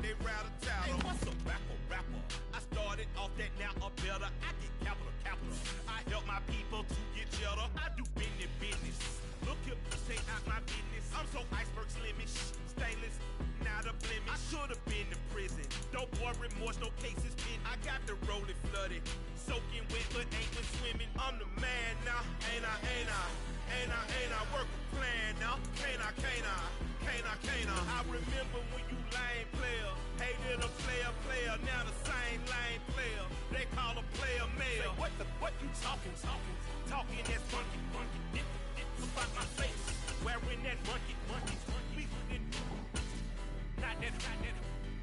they rattle tattle. Hey, what's a rapper? I started off that, now I'm better. I get capital. I help my people to get cheddar. I do business. Look here, stay out my business. I'm so iceberg slimish, stainless, not a blemish. I should have been in prison. Don't boy remorse, no cases pinned. I got the rolling flooded, soaking wet, but ain't been swimming. I'm the man now, ain't I? Work a plan now, can't I? I remember when you lame player, hated a player, now the same lame player. They call a player mayor. What you talking that funky, about my face, wearing that monkey, please not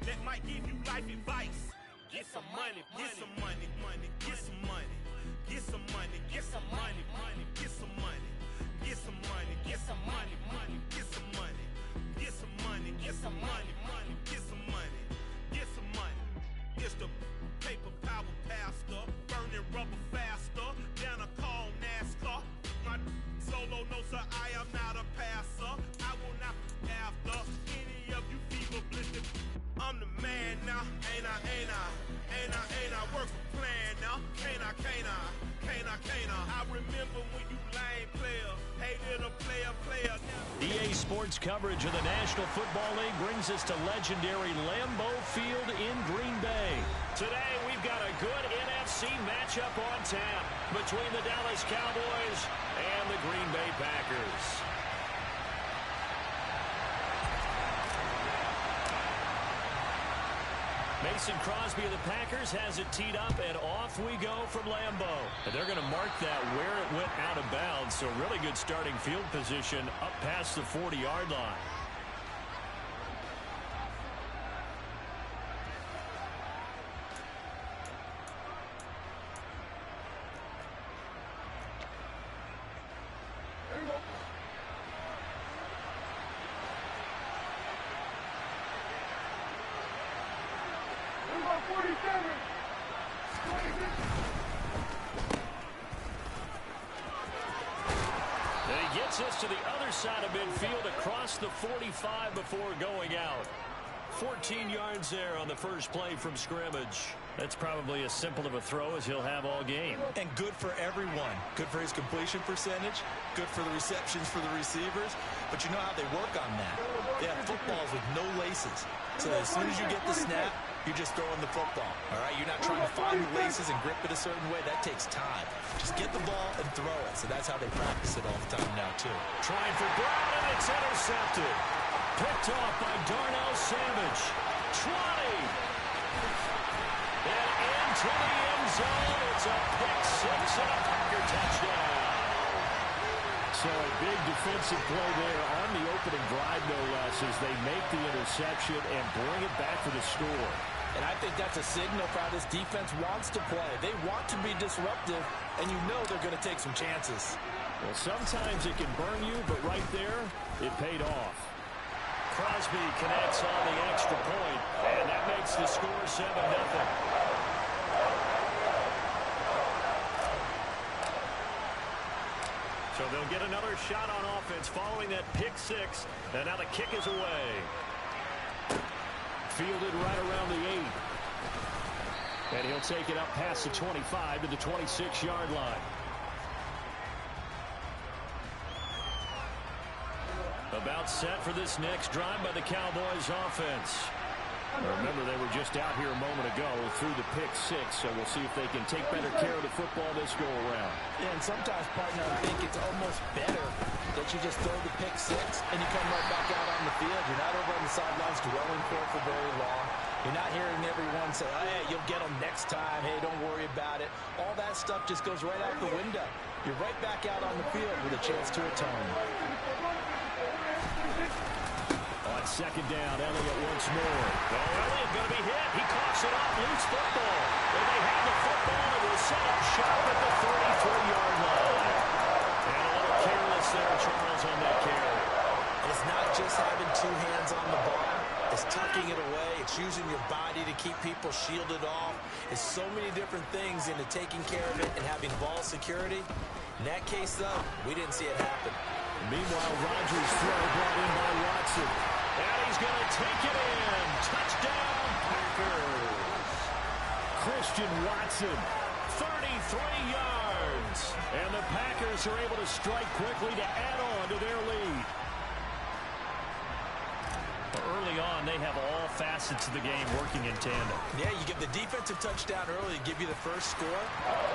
that might give you life advice. Get some money, get some money, get some money, get some money, get some money, get some money, get some money, get some money, get some money, get some money, get some money, get some money, get some money. It's the paper power pastor, burning rubber faster, down a call NASCAR. My solo, no sir, I am not a passer. I will not be after any of you fever blistered. I'm the man now, ain't I? Work a plan now, can't I? I remember when you lame player, hated a player. EA Sports coverage of the National Football League brings us to legendary Lambeau Field in Green Bay. Today we've got a good NFC matchup on tap between the Dallas Cowboys and the Green Bay Packers. Mason Crosby of the Packers has it teed up, and off we go from Lambeau. And they're going to mark that where it went out of bounds, so really good starting field position up past the 40-yard line. Us to the other side of midfield across the 45 before going out. 14 yards there on the first play from scrimmage. That's probably as simple of a throw as he'll have all game. And good for everyone. Good for his completion percentage. Good for the receptions for the receivers. But you know how they work on that. They have footballs with no laces. So as soon as you get the snap, you're just throwing the football. All right? You're not trying to find the laces and grip it a certain way. That takes time. Just get the ball and throw it. So that's how they practice it all the time now, too. Trying for Brown, and it's intercepted. Picked off by Darnell Savage. 20. And into the end zone. It's a pick six and a Packer touchdown. So a big defensive play there on the opening drive, no less, as they make the interception and bring it back for the score. And I think that's a signal for how this defense wants to play. They want to be disruptive, and you know they're going to take some chances. Well, sometimes it can burn you, but right there, it paid off. Crosby connects on the extra point, and that makes the score 7-0. So they'll get another shot on offense following that pick six, and now the kick is away. Fielded right around the 8. And he'll take it up past the 25 to the 26-yard line. About set for this next drive by the Cowboys offense. Remember, they were just out here a moment ago through the pick six, so we'll see if they can take better care of the football this go-around. Yeah, and sometimes, partner, I think it's almost better that you just throw the pick six and you come right back out on the field. You're not over on the sidelines dwelling for it for very long. You're not hearing everyone say, oh, hey, you'll get them next time. Hey, don't worry about it. All that stuff just goes right out the window. You're right back out on the field with a chance to atone. On second down, Elliott once more. Well, Elliott going to be hit. He coughs it up, loose football. And they have the football and will set up shop at the 33-yard line. And a little careless there, Charles, on that carry. It's not just having two hands on the ball. It's tucking it away. It's using your body to keep people shielded off. It's so many different things into taking care of it and having ball security. In that case, though, we didn't see it happen. Meanwhile, Rodgers' throw brought in by Watson. And he's going to take it in. Touchdown, Packers. Christian Watson, 33 yards. And the Packers are able to strike quickly to add on to their lead. Early on, they have all facets of the game working in tandem. Yeah, you get the defensive touchdown early to give you the first score,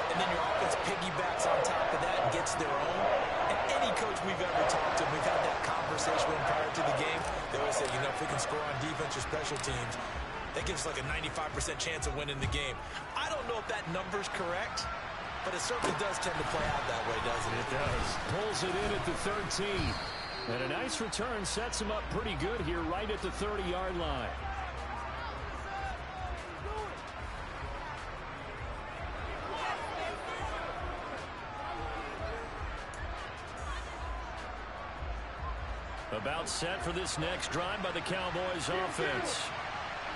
and then your offense piggybacks on top of that and gets their own. And any coach we've ever talked to, we've had that conversation with prior to the game. They always say, you know, if we can score on defense or special teams, that gives us like a 95% chance of winning the game. I don't know if that number's correct, but it certainly does tend to play out that way, doesn't it? It does. Pulls it in at the 13. And a nice return sets him up pretty good here right at the 30-yard line. About set for this next drive by the Cowboys offense.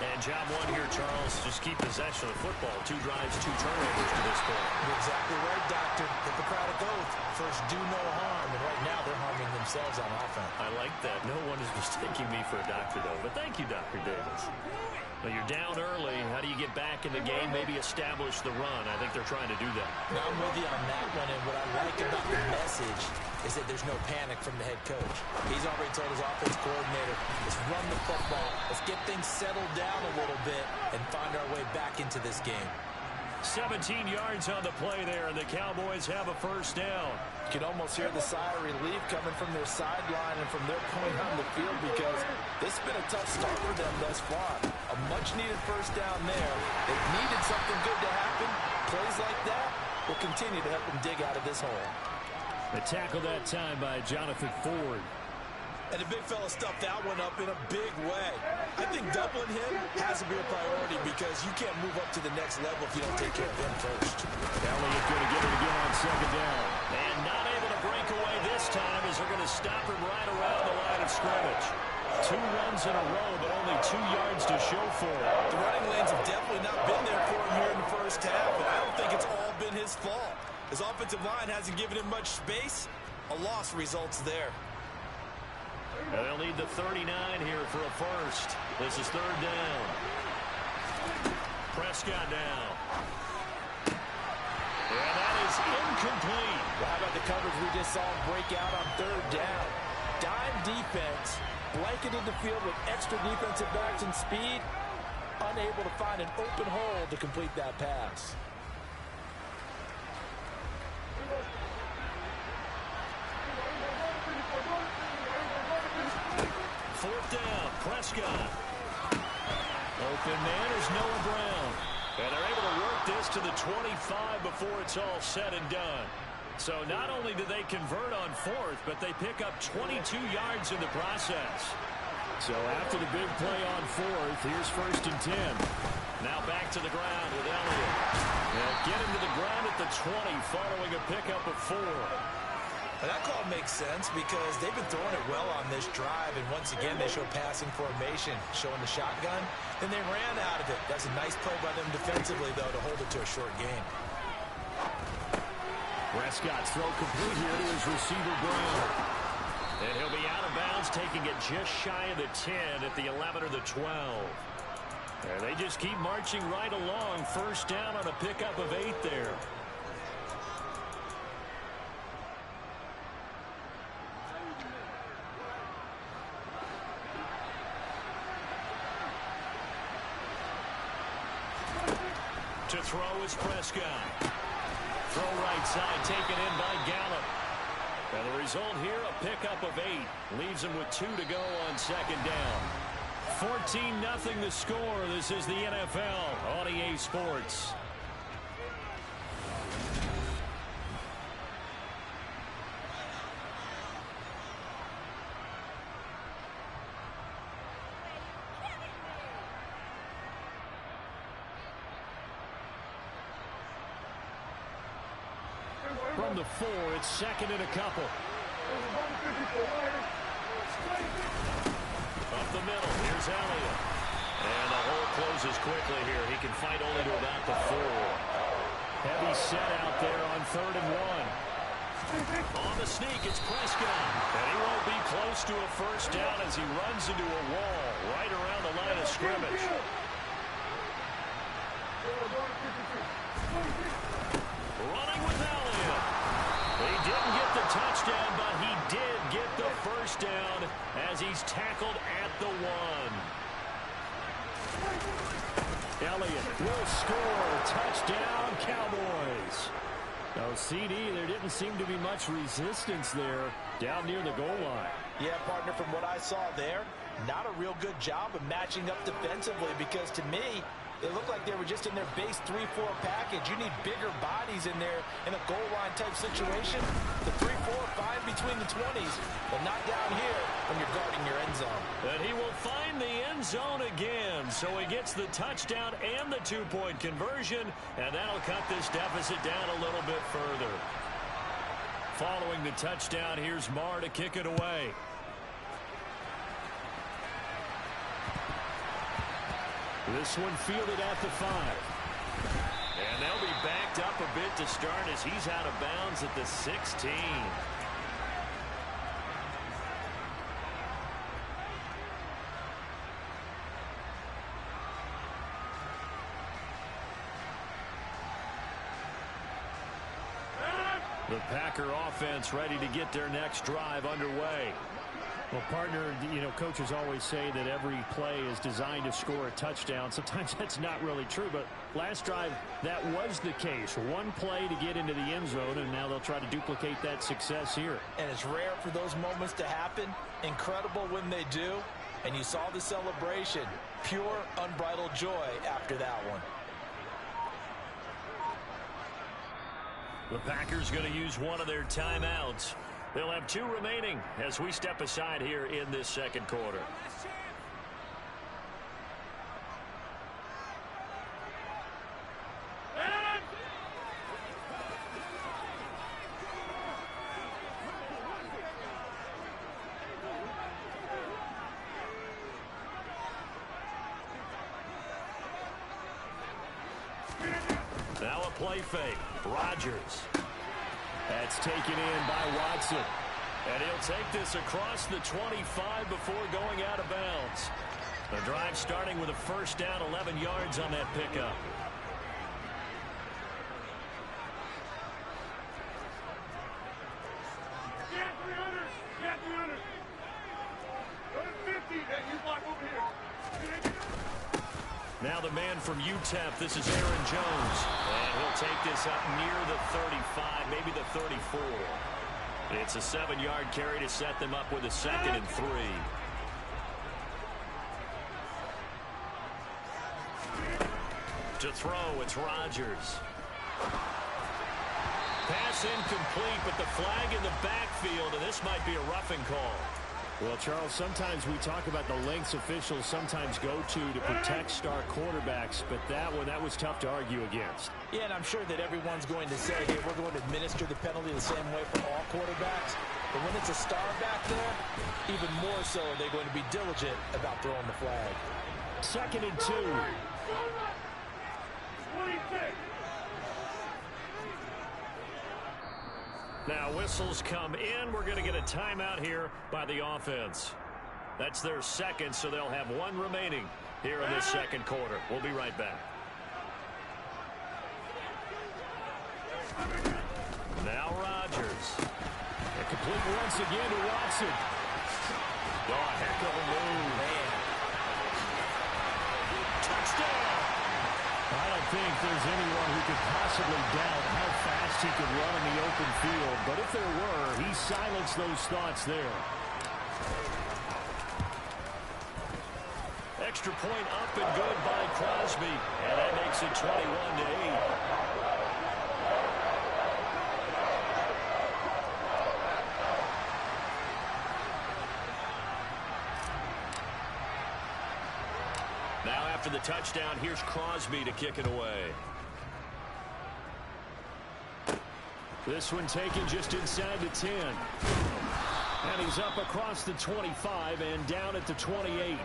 And job one here, Charles, just keep possession of the football. 2 drives, 2 turnovers to this point. You're exactly right, Doctor. Hippocratic oath. First, do no harm. And right now, they're harming themselves on offense. I like that. No one is mistaking me for a doctor, though. But thank you, Dr. Davis. Well, you're down early. How do you get back in the game? Maybe establish the run. I think they're trying to do that. Now, I'm with you on that one. And what I like about the message is that there's no panic from the head coach. He's already told his offense coordinator, let's run the football. Let's get things settled down a little bit and find our way back into this game. 17 yards on the play there, and the Cowboys have a first down. You can almost hear the sigh of relief coming from their sideline and from their point on the field because this has been a tough start for them thus far. A much-needed first down there. They've needed something good to happen. Plays like that will continue to help them dig out of this hole. A tackle that time by Jonathan Ford. And the big fella stuffed that one up in a big way. I think doubling him has to be a priority because you can't move up to the next level if you don't take care of him first. Elliott going to get it again on second down. And not able to break away this time as they're going to stop him right around the line of scrimmage. 2 runs in a row, but only 2 yards to show for it. The running lanes have definitely not been there for him here in the first half, and I don't think it's all been his fault. His offensive line hasn't given him much space. A loss results there. And they'll need the 39 here for a first. This is 3rd down. Prescott down. And that is incomplete. Well, how about the coverage we just saw break out on 3rd down? Dime defense, blanketed the field with extra defensive backs and speed, unable to find an open hole to complete that pass. Fourth down, Prescott. Open man is Noah Brown. And they're able to work this to the 25 before it's all said and done. So not only do they convert on 4th, but they pick up 22 yards in the process. So after the big play on 4th, here's 1st and 10. Now back to the ground with Elliott. And get him to the ground at the 20 following a pickup of 4. And that call makes sense because they've been throwing it well on this drive, and once again they show passing formation, showing the shotgun. Then they ran out of it. That's a nice play by them defensively, though, to hold it to a short gain. Prescott's throw complete here to his receiver, Brown. And he'll be out of bounds, taking it just shy of the 10 at the 11 or the 12. And they just keep marching right along. First down on a pickup of 8 there. To throw is Prescott. Throw right side, taken in by Gallup. And the result here, a pickup of 8. Leaves him with 2 to go on second down. 14-0 the score. This is the NFL on EA Sports. From the 4, it's 2nd and a couple. Up the middle, here's Elliott. And the hole closes quickly here. He can fight only to about the 4. Heavy set out there on 3rd and 1. On the sneak, it's Prescott. And he won't be close to a first down as he runs into a wall right around the line of scrimmage. Running with Elliott. He didn't get the touchdown, but he did get the first down as he's tackled at the 1. Elliott will score. Touchdown, Cowboys. No, CD, there didn't seem to be much resistance there down near the goal line. Yeah, partner, from what I saw there, not a real good job of matching up defensively because to me, it looked like they were just in their base 3-4 package. You need bigger bodies in there in a goal line type situation. The 3-4 fine between the 20s, but not down here when you're guarding your end zone. And he will find the end zone again. So he gets the touchdown and the 2-point conversion, and that'll cut this deficit down a little bit further. Following the touchdown, here's Marr to kick it away. This one fielded at the 5. And they'll be backed up a bit to start as he's out of bounds at the 16. The Packer offense ready to get their next drive underway. Well, partner, you know, coaches always say that every play is designed to score a touchdown. Sometimes that's not really true, but last drive, that was the case. One play to get into the end zone, and now they'll try to duplicate that success here. And it's rare for those moments to happen. Incredible when they do. And you saw the celebration. Pure, unbridled joy after that one. The Packers going to use one of their timeouts. They'll have 2 remaining as we step aside here in this second quarter. Now a play fake. Rodgers. That's taken in by Watson. And he'll take this across the 25 before going out of bounds. The drive starting with a first down, 11 yards on that pickup. Get 300! Get 300! Go to 50, and you block over here. Now the man from UTEP, this is Aaron Jones. And he'll take this up near the 35, maybe the 34. It's a 7-yard carry to set them up with a 2nd and 3. To throw, it's Rodgers. Pass incomplete, but the flag in the backfield, and this might be a roughing call. Well, Charles, sometimes we talk about the lengths officials sometimes go to protect star quarterbacks, but that was tough to argue against. Yeah, and I'm sure that everyone's going to say, hey, we're going to administer the penalty the same way for all quarterbacks. But when it's a star back there, even more so are they going to be diligent about throwing the flag. 2nd and 2. 26! Now whistles come in. We're going to get a timeout here by the offense. That's their 2nd, so they'll have 1 remaining here in this second quarter. We'll be right back. Now Rodgers. And complete once again to Watson. Oh, heck of a move. Man. Touchdown. I don't think there's anyone who could possibly doubt how fast he could run in the open field. But if there were, he silenced those thoughts there. Extra point up and good by Crosby. And that makes it 21-8. Now after the touchdown, here's Crosby to kick it away. This one taken just inside the 10. And he's up across the 25 and down at the 28.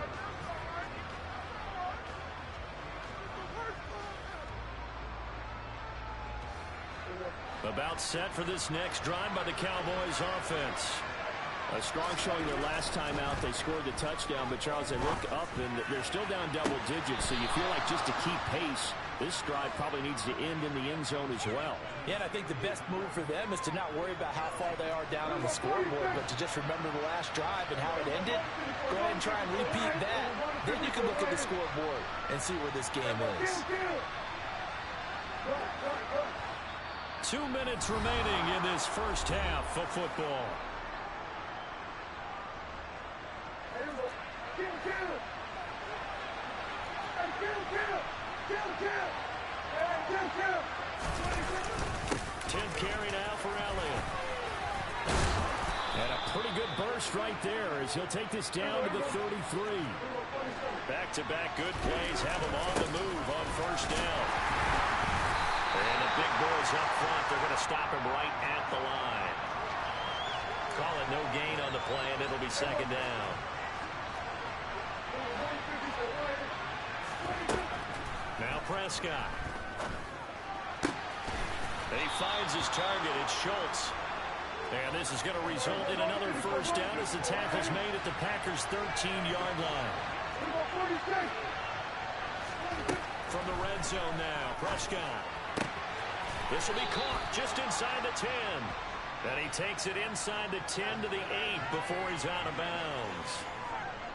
About set for this next drive by the Cowboys offense. A strong showing their last time out. They scored the touchdown, but Charles, they look up and they're still down double digits, so you feel like just to keep pace, this drive probably needs to end in the end zone as well. Yeah, and I think the best move for them is to not worry about how far they are down on the scoreboard, but to just remember the last drive and how it ended. Go ahead and try and repeat that. Then you can look at the scoreboard and see where this game is. 2 minutes remaining in this first half of football. Tenth carry now for Elliott. And a pretty good burst right there as he'll take this down to the 33. Back-to-back good plays have him on the move on first down. And the big boys up front, they're going to stop him right at the line. Call it no gain on the play, and it'll be second down. Now Prescott. He finds his target. It's Schultz. And this is going to result in another first down as the tackle's made at the Packers' 13-yard line. From the red zone now, Prescott. This will be caught just inside the 10. And he takes it inside the 10 to the 8 before he's out of bounds.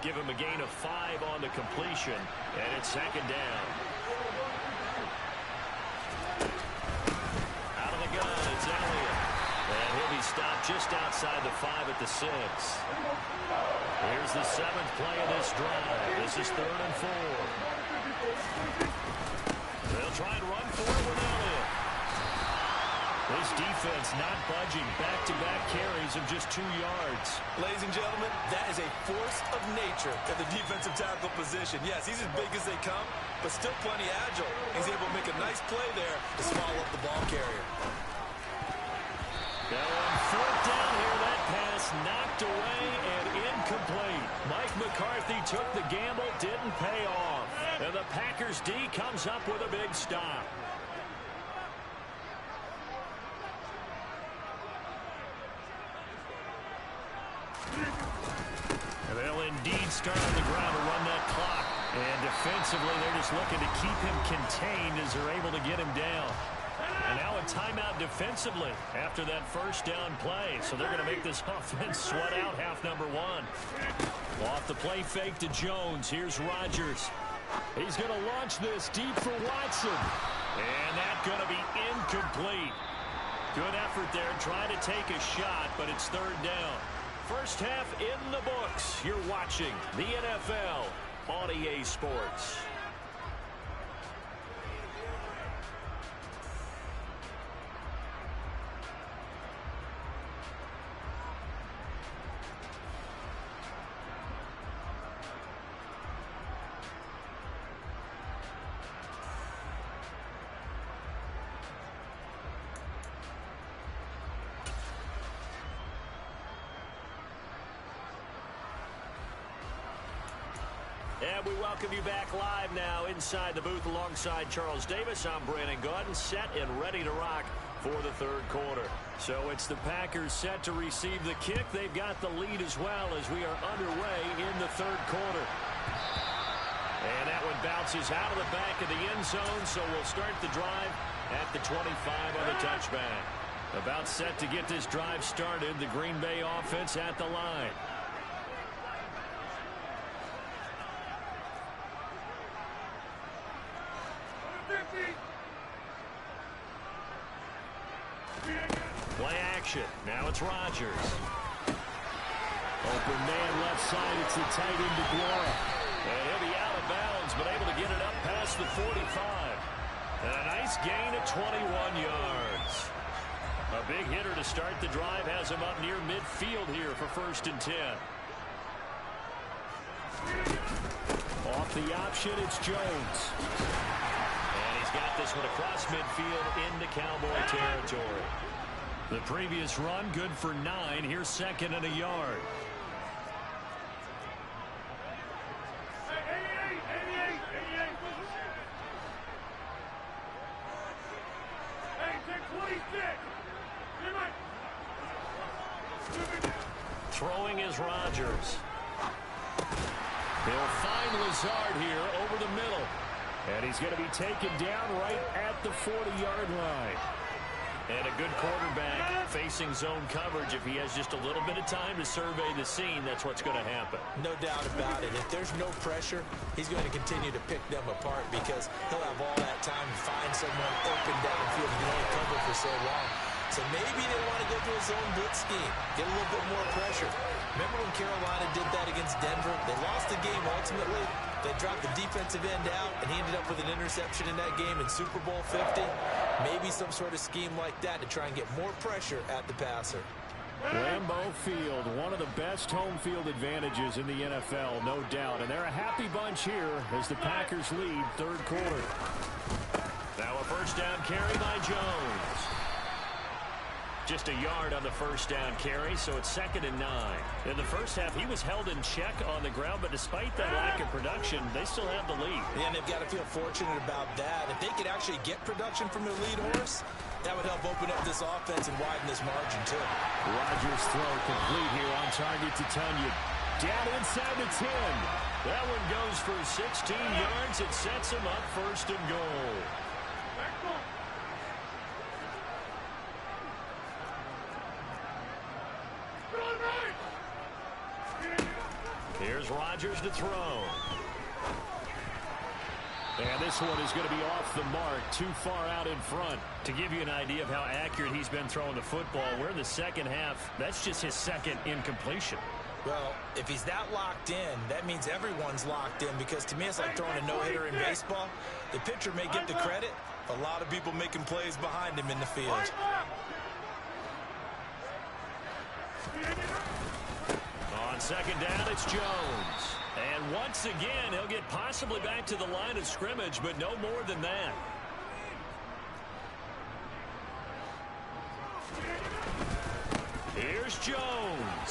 Give him a gain of 5 on the completion, and it's second down. Out of the gun, it's Elliott. And he'll be stopped just outside the 5 at the 6. Here's the 7th play of this drive. This is 3rd and 4. They'll try and run for it with Elliott. This defense not budging. Back-to-back carries of just 2 yards. Ladies and gentlemen, that is a force of nature at the defensive tackle position. Yes, he's as big as they come, but still plenty agile. He's able to make a nice play there to swallow up the ball carrier. Now on 4th down here, that pass knocked away and incomplete. Mike McCarthy took the gamble, didn't pay off. And the Packers D comes up with a big stop. And they'll indeed start on the ground to run that clock. And defensively, they're just looking to keep him contained as they're able to get him down. And now a timeout defensively after that first down play. So they're going to make this offense sweat out half number 1. Off the play fake to Jones. Here's Rodgers. He's going to launch this deep for Watson. And that's going to be incomplete. Good effort there, trying to take a shot, but it's 3rd down. First half in the books. You're watching the NFL on EA Sports. And we welcome you back live now inside the booth alongside Charles Davis. I'm Brandon Gaudin, set and ready to rock for the 3rd quarter. So it's the Packers set to receive the kick. They've got the lead as well as we are underway in the 3rd quarter. And that one bounces out of the back of the end zone, so we'll start the drive at the 25 on the touchback. About set to get this drive started, the Green Bay offense at the line. Play action. Now it's Rodgers. Open man left side. It's the tight end DeGuara. And he'll be out of bounds, but able to get it up past the 45. And a nice gain of 21 yards. A big hitter to start the drive has him up near midfield here for 1st and 10. Off the option, it's Jones. And he's got this one across midfield into Cowboy territory. The previous run good for 9. Here's 2nd and a yard. Hey, take 20. Throwing is Rodgers. He'll find Lazard here over the middle. And he's going to be taken down right at the 40-yard line. And a good quarterback facing zone coverage. If he has just a little bit of time to survey the scene, that's what's going to happen. No doubt about it. If there's no pressure, he's going to continue to pick them apart because he'll have all that time to find someone open downfield. He can only cover for so long. So maybe they want to go to a zone blitz scheme, get a little bit more pressure. Remember when Carolina did that against Denver? They lost the game ultimately. They dropped the defensive end out, and he ended up with an interception in that game in Super Bowl 50. Maybe some sort of scheme like that to try and get more pressure at the passer. Lambeau Field, one of the best home field advantages in the NFL, no doubt. And they're a happy bunch here as the Packers lead third quarter. Now a first down carry by Jones. Just a yard on the first down carry, so it's 2nd and 9. In the first half, he was held in check on the ground, but despite that lack of production, they still have the lead. Yeah, and they've got to feel fortunate about that. If they could actually get production from their lead horse, that would help open up this offense and widen this margin, too. Rodgers' throw complete here on target to Tonyan. Down inside the 10. That one goes for 16 yards. It sets him up 1st and goal. Here's Rodgers to throw. And this one is going to be off the mark, too far out in front. To give you an idea of how accurate he's been throwing the football, we're in the second half. That's just his second incompletion. Well, if he's that locked in, that means everyone's locked in because to me it's like throwing a no-hitter in baseball. The pitcher may get the credit, a lot of people making plays behind him in the field. On 2nd down, it's Jones. And once again, he'll get possibly back to the line of scrimmage, but no more than that. Here's Jones.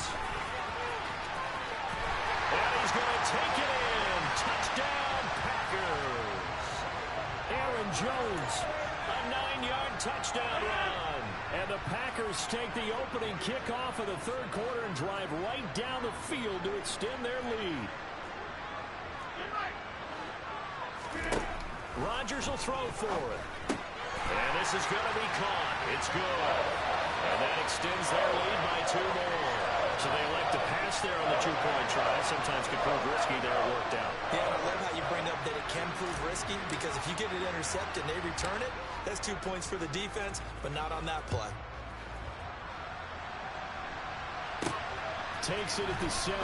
And he's going to take it in. Touchdown, Packers. Aaron Jones. A 9-yard touchdown run. And the Packers take the opening kickoff of the third quarter and drive right down the field to extend their lead. Rodgers will throw for it. And this is going to be caught. It's good. And that extends their lead by 2 more. So they elect to pass there on the 2-point try. Sometimes could prove risky there. It worked out. Yeah, I love how you bring up that it can prove risky because if you get it intercepted and they return it, that's 2 points for the defense, but not on that play. Takes it at the 7.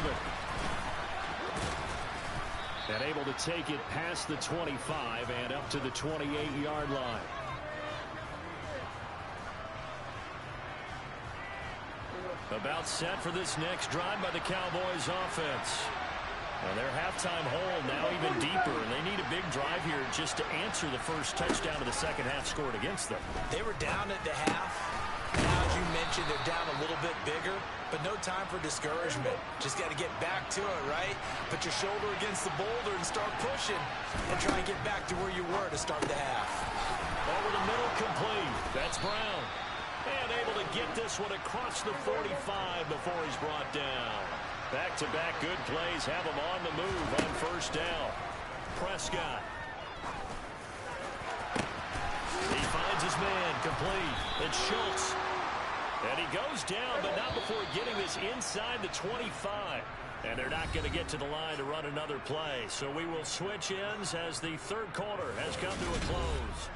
And able to take it past the 25 and up to the 28-yard line. About set for this next drive by the Cowboys offense. And their halftime hole now even deeper, and they need a big drive here just to answer the first touchdown of the second half scored against them. They were down at the half. Now, as you mentioned, they're down a little bit bigger, but no time for discouragement. Just got to get back to it, right? Put your shoulder against the boulder and start pushing and try and get back to where you were to start the half. Over the middle, complete. That's Brown. And able to get this one across the 45 before he's brought down. Back-to-back good plays have him on the move on first down. Prescott. He finds his man, complete. It's Schultz. And he goes down, but not before getting this inside the 25. And they're not going to get to the line to run another play. So we will switch ends as the third quarter has come to a close.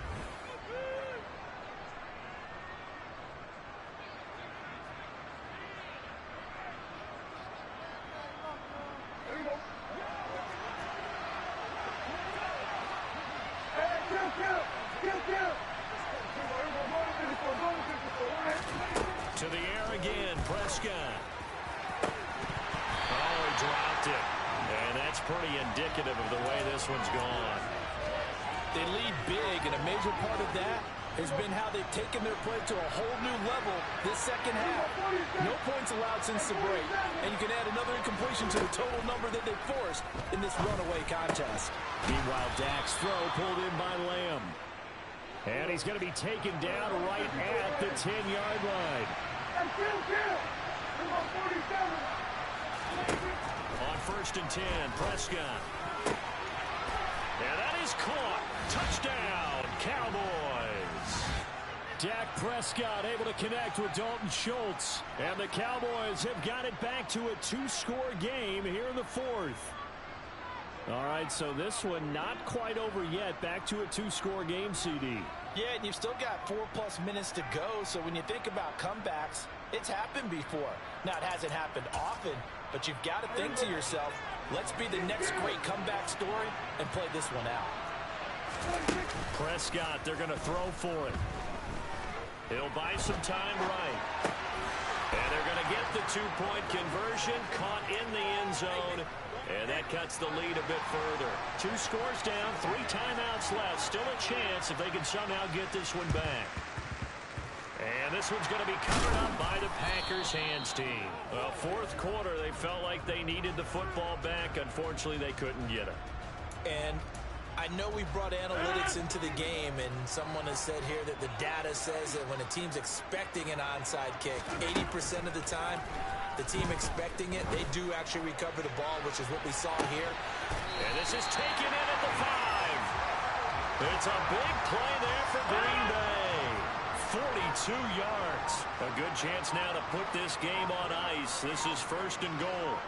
To the air again, Prescott. Oh, he dropped it. And that's pretty indicative of the way this one's gone. They lead big, and a major part of that has been how they've taken their play to a whole new level this second half. No points allowed since the break, and you can add another incompletion to the total number that they forced in this runaway contest. Meanwhile, Dak's throw pulled in by Lamb. And he's going to be taken down right at the 10-yard line. On 1st and 10, Prescott. And that is caught. Touchdown, Cowboys. Dak Prescott able to connect with Dalton Schultz. And the Cowboys have got it back to a 2-score game here in the 4th. All right, so this one not quite over yet. Back to a 2-score game, CD. Yeah, and you've still got 4+ minutes to go. So when you think about comebacks, it's happened before. Now, it hasn't happened often, but you've got to think to yourself, let's be the next great comeback story and play this one out. Prescott, they're going to throw for it. He'll buy some time right. And they're going to get the 2-point conversion, caught in the end zone. And that cuts the lead a bit further. 2 scores down, 3 timeouts left. Still a chance if they can somehow get this one back. And this one's going to be covered up by the Packers hands team. Well, 4th quarter, they felt like they needed the football back. Unfortunately, they couldn't get it. And I know we brought analytics into the game, and someone has said here that the data says that when a team's expecting an onside kick, 80% of the time, the team expecting it, they do actually recover the ball, which is what we saw here. And this is taken in at the 5. It's a big play there for Green Bay. 42 yards. A good chance now to put this game on ice. This is 1st and goal.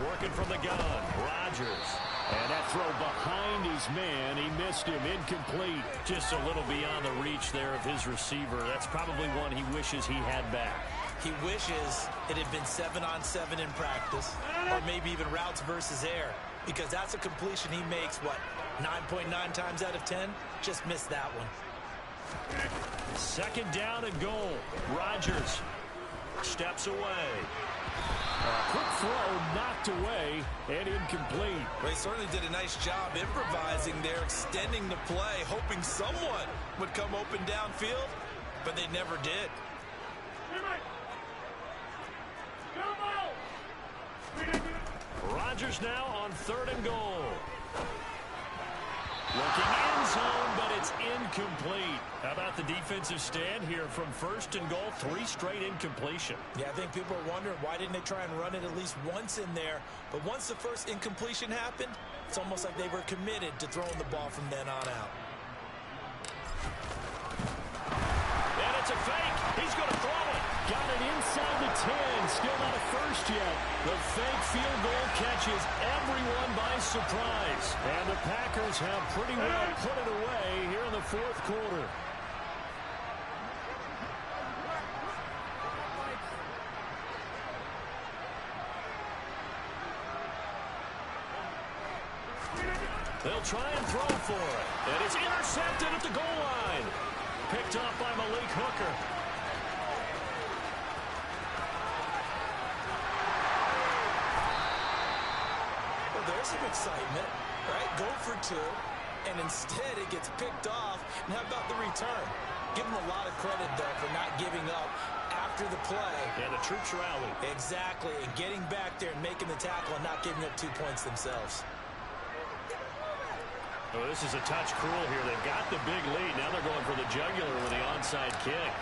Working from the gun, Rodgers. And that throw behind his man, he missed him, incomplete. Just a little beyond the reach there of his receiver. That's probably one he wishes he had back. He wishes it had been 7-on-7 in practice, or maybe even routes versus air, because that's a completion he makes, what, 9.9 times out of 10? Just missed that one. 2nd down and goal. Rodgers steps away. Quick throw knocked away and incomplete. Well, he certainly did a nice job improvising there, extending the play, hoping someone would come open downfield, but they never did. Rodgers now on 3rd and goal. Looking end zone, but it's incomplete. How about the defensive stand here from 1st and goal? 3 straight incompletion. Yeah, I think people are wondering why didn't they try and run it at least once in there. But once the first incompletion happened, it's almost like they were committed to throwing the ball from then on out. And it's a fake. He's going to throw it. Got it inside the 10. Still not a first yet. The fake field goal catches everyone by surprise. And the Packers have pretty well put it away here in the 4th quarter. They'll try and throw for it. And it's intercepted at the goal line. Picked off by Malik Hooker. Well, there's some excitement, right? Go for 2, and instead it gets picked off. And how about the return? Give them a lot of credit, though, for not giving up after the play. And the troops rally. Exactly, and getting back there and making the tackle and not giving up 2 points themselves. Oh, this is a touch cruel here. They've got the big lead. Now they're going for the jugular with the onside kick.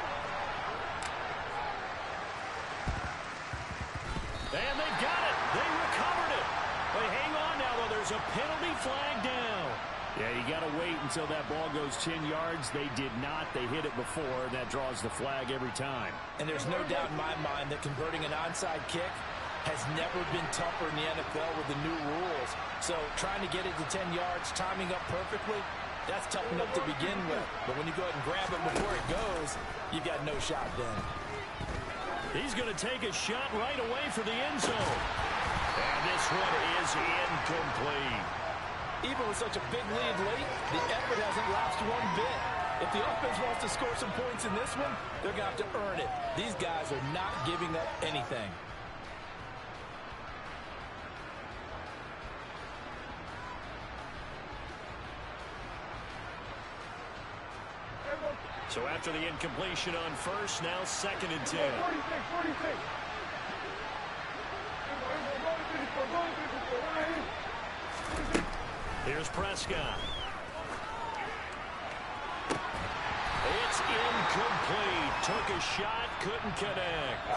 And they've got it. They recovered it. They hang on now, though. There's a penalty flag down. Yeah, you got to wait until that ball goes 10 yards. They did not. They hit it before, and that draws the flag every time. And there's no doubt in my mind that converting an onside kick has never been tougher in the NFL with the new rules. So trying to get it to 10 yards, timing up perfectly, that's tough enough to begin with. But when you go ahead and grab it before it goes, you've got no shot then. He's going to take a shot right away for the end zone. And this one is incomplete. Even with such a big lead late, the effort hasn't lapsed one bit. If the offense wants to score some points in this one, they're going to have to earn it. These guys are not giving up anything. So after the incompletion on 1st, now 2nd and 10. 46. Here's Prescott. Incomplete. Took a shot, couldn't connect.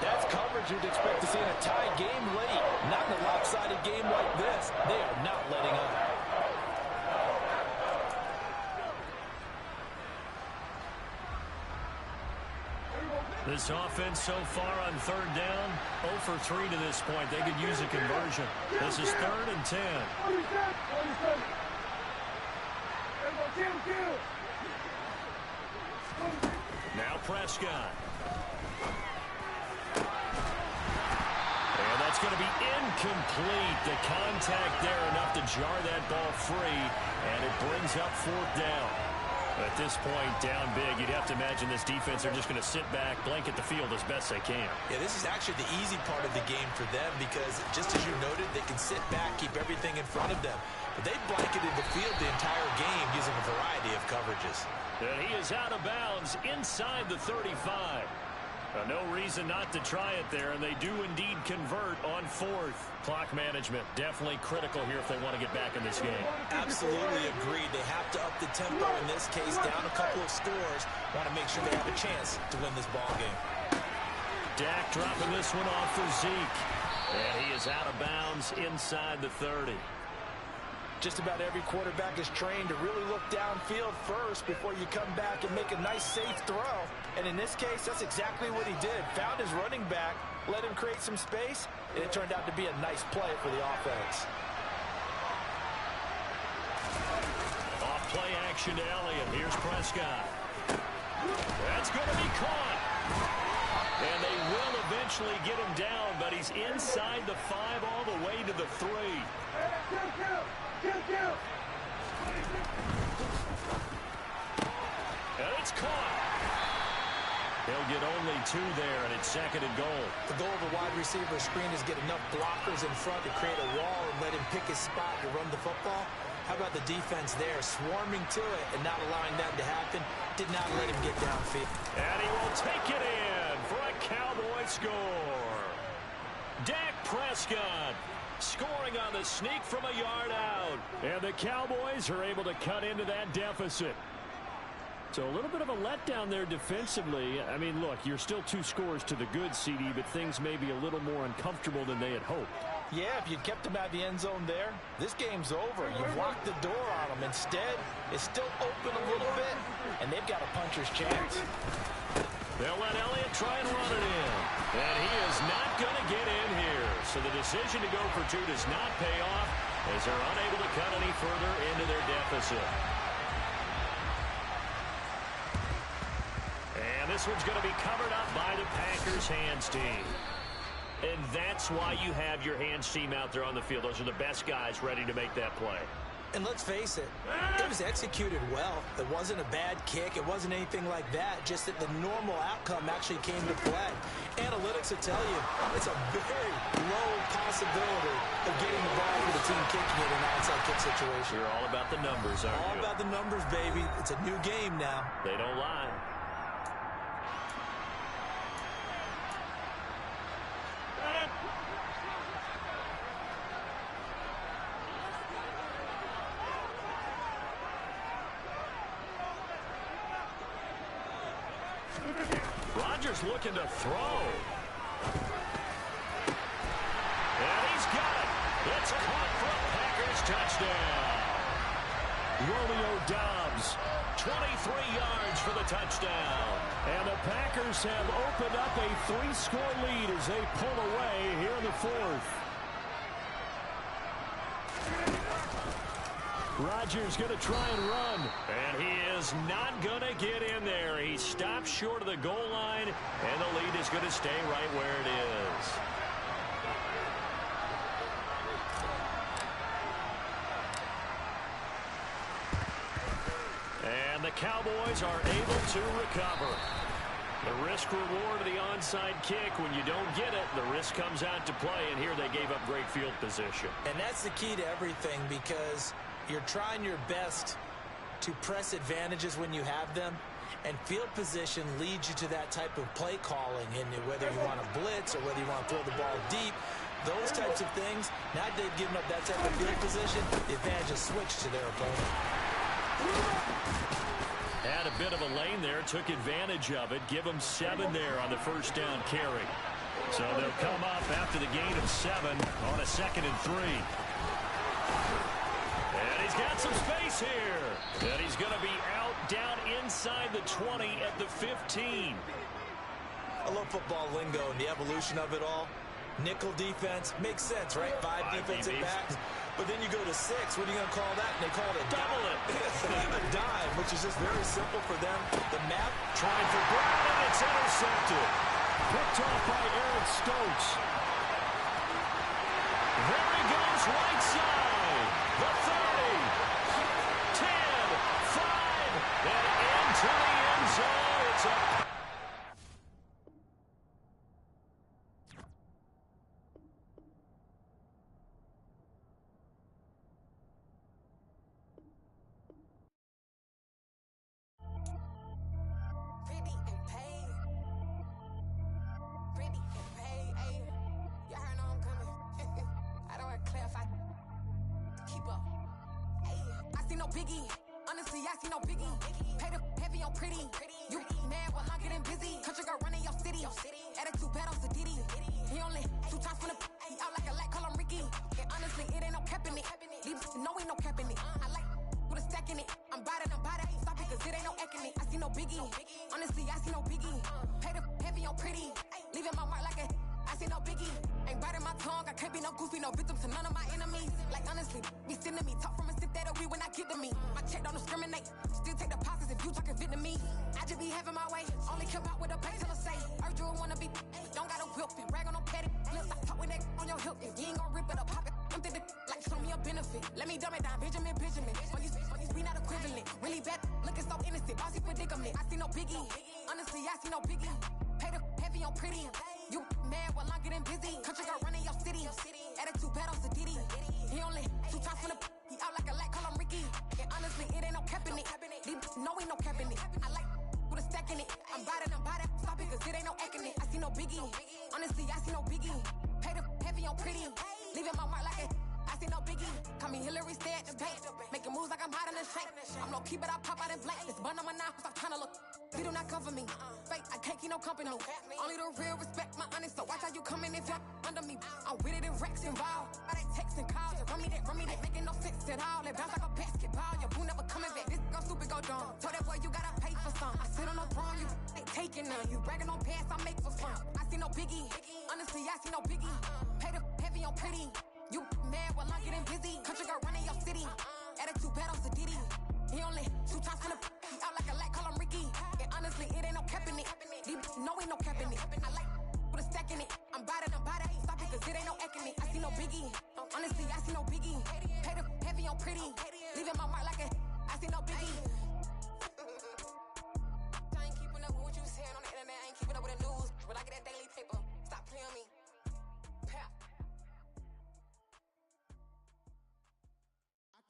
That's coverage you'd expect to see in a tie game late. Not in a lopsided game like this. They are not letting up. This offense so far on third down, 0 for 3 to this point. They could use a conversion. This is 3rd and 10. Now Prescott. And that's going to be incomplete. The contact there enough to jar that ball free, and it brings up 4th down. At this point, down big, you'd have to imagine this defense are just going to sit back, blanket the field as best they can. Yeah, this is actually the easy part of the game for them because, just as you noted, they can sit back, keep everything in front of them. But they blanketed the field the entire game using a variety of coverages. And he is out of bounds inside the 35. No reason not to try it there, and they do indeed convert on 4th. Clock management definitely critical here if they want to get back in this game. Absolutely agreed. They have to up the tempo in this case, down a couple of scores. Want to make sure they have a chance to win this ball game. Dak dropping this one off for Zeke. And he is out of bounds inside the 30. Just about every quarterback is trained to really look downfield first before you come back and make a nice, safe throw. And in this case, that's exactly what he did. Found his running back, let him create some space, and it turned out to be a nice play for the offense. Off play action to Elliott. Here's Prescott. That's going to be caught. And they will eventually get him down, but he's inside the 5 all the way to the 3. And it's caught. He'll get only 2 there, and it's 2nd and goal. The goal of a wide receiver screen is get enough blockers in front to create a wall and let him pick his spot to run the football. How about the defense there, swarming to it and not allowing that to happen? Did not let him get downfield. And he will take it in for a Cowboy score. Dak Prescott scoring on the sneak from a yard out. And the Cowboys are able to cut into that deficit. So a little bit of a letdown there defensively. I mean, look, you're still 2 scores to the good, CD, but things may be a little more uncomfortable than they had hoped. Yeah, if you kept them out of the end zone there, this game's over. You've locked the door on them. Instead, it's still open a little bit, and they've got a puncher's chance. They'll let Elliott try and run it in. And he is not going to get in here. So the decision to go for 2 does not pay off as they're unable to cut any further into their deficit. And this one's going to be covered up by the Packers hands team. And that's why you have your hands team out there on the field. Those are the best guys ready to make that play. And let's face it, it was executed well. It wasn't a bad kick. It wasn't anything like that. Just that the normal outcome actually came to play. Analytics will tell you it's a very low possibility of getting the ball for the team kicking it in an onside kick situation. You're all about the numbers, aren't you? All about the numbers, baby. It's a new game now. They don't lie. Rodgers looking to throw. And he's got it. It's caught for a Packers touchdown. Romeo Doubs, 23 yards for the touchdown. And the Packers have opened up a 3-score lead as they pull away here in the 4th. Rodgers going to try and run. And he is not going to get in there. He stops short of the goal line, and the lead is going to stay right where it is. And the Cowboys are able to recover. The risk-reward of the onside kick, when you don't get it, the risk comes out to play, and here they gave up great field position. And that's the key to everything, because you're trying your best to press advantages when you have them, and field position leads you to that type of play calling, and whether you want to blitz or whether you want to throw the ball deep, those types of things. Now they've given up that type of field position, the advantage is switched to their opponent. And had a bit of a lane there, took advantage of it. Give him 7 there on the first down carry. So they'll come up after the gain of 7 on a 2nd and 3. And he's got some space here. And he's going to be out down inside the 20 at the 15. I love football lingo and the evolution of it all. Nickel defense makes sense, right? 5 defensive backs. But then you go to 6. What are you going to call that? And they call it a double dime. A dime, which is just very simple for them. The map. Trying for Brown, and it's intercepted. Picked off by Eric Stokes. There he goes, right side. The 30. 10, 5, and into the end zone. It's up. Biggie, honestly, I see no biggie. Pay the heavy on pretty. You mad while I'm getting busy. Country girl running your city. Attitude battles to Diddy. He only 2 times from the he out like a light, call him Ricky. And honestly, it ain't no cap in it. Leave no ain't no cap in it. I like with a stack in it. I'm bad. Stop it, cause it ain't no eck in it. I see no biggie. Honestly, I see no biggie. Pay the heavy on pretty. Leaving my mark like a I see no biggie. Ain't biting my tongue. I can't be no goofy, no victim to none of my enemies. Like honestly, be sending me talk from a sip that we when I get to me. My check don't discriminate. Still take deposits if you talking Vietnamese. I just be having my way. Only come out with a pay till I say. Urge you wanna be, don't got a whip and rag on no petty. Flips, I talk with that on your hip. If you ain't gon' rip it or pop it, empty the like show me a benefit. Let me dumb it down, Benjamin. We not equivalent. Really bad, looking so innocent. Bossy predicament. I see no biggie. Honestly, I see no biggie. Pay the heavy on pretty. You mad while I'm getting busy. Country girl running your city. Attitude battles to Diddy. He only 2 times from the he out like a light, call him Ricky. And honestly, it ain't no cap in it. No ain't no cap in it. I like with a stack in it. I'm bad. Stop it, cause it ain't no eck in it. I see no biggie. Honestly, I see no biggie. Pay the heavy on pretty. Leaving my mark like a I see no biggie. Call me Hillary, stay at the bank. Making moves like I'm hot in the shank. I'm low key, but I pop out in blank. This bun on my knife, stop trying to look. They do not come for me. Fake, I can't keep no company. Only the real respect my honest. So watch how you coming if y'all under me. I'm with it in Rex involved. I they text and calls. Run me that. Making no sense at all. They bounce like a basketball. Your boo never coming back. This go stupid, go dumb. Told that boy you gotta pay for some. I sit on no throne, you ain't taking none. You bragging on pants, I make for fun. I see no biggie. Honestly, I see no biggie. Pay the heavy on pretty. You mad while I'm getting busy. Country girl running your city. Attitude battles to Diddy. He only 2 times from the he out like a light, call him Ricky. And honestly, it ain't no cap in it. No ain't no cap in it. I like with a stack in it. I'm bad. Stop it, cause it ain't no eck in it. I see no biggie. Honestly, I see no biggie. Pay the heavy on pretty. Leaving my mark like a I see no biggie. I ain't keeping up with what you saying on the internet. I ain't keeping up with the news. But I get that daily paper. Stop playing me. Pap.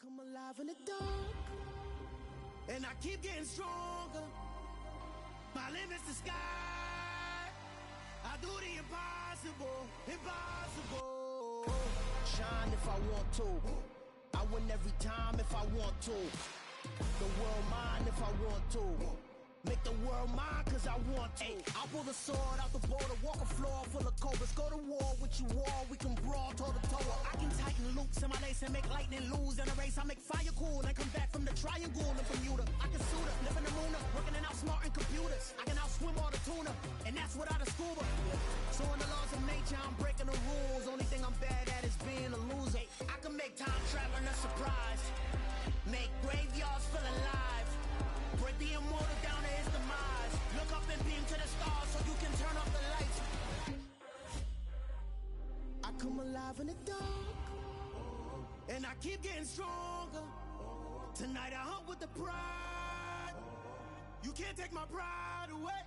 Come alive in the dark, and I keep getting stronger. My limit's the sky. I do the impossible. Shine if I want to. I win every time if I want to. The world mine if I want to. Make the world mine cause I want to. I'll pull the sword out the border, walk a floor full of cobras. Go to war with you all, we can brawl toe to toe. I can tighten loops in my lace and make lightning lose in a race. I make fire cool and come back from the triangle in Bermuda. I can suit up, live in the moon, working and outsmarting computers. I can outswim all the tuna, and that's without a scuba. So in the laws of nature, I'm breaking the rules. Only thing I'm bad at is being a loser. I can make time traveling a surprise. Make graveyards feel alive. Break the immortal down to his demise. Look up and beam to the stars so you can turn off the lights. I come alive in the dark, and I keep getting stronger. Tonight I hunt with the pride. You can't take my pride away.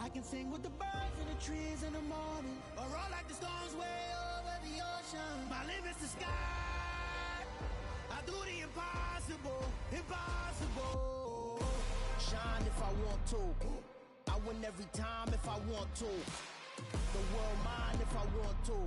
I can sing with the birds and the trees in the morning, or roll like the storms way over the ocean. My limit's the sky. I do the impossible. Shine if I want to. I win every time if I want to. The world mine if I want to.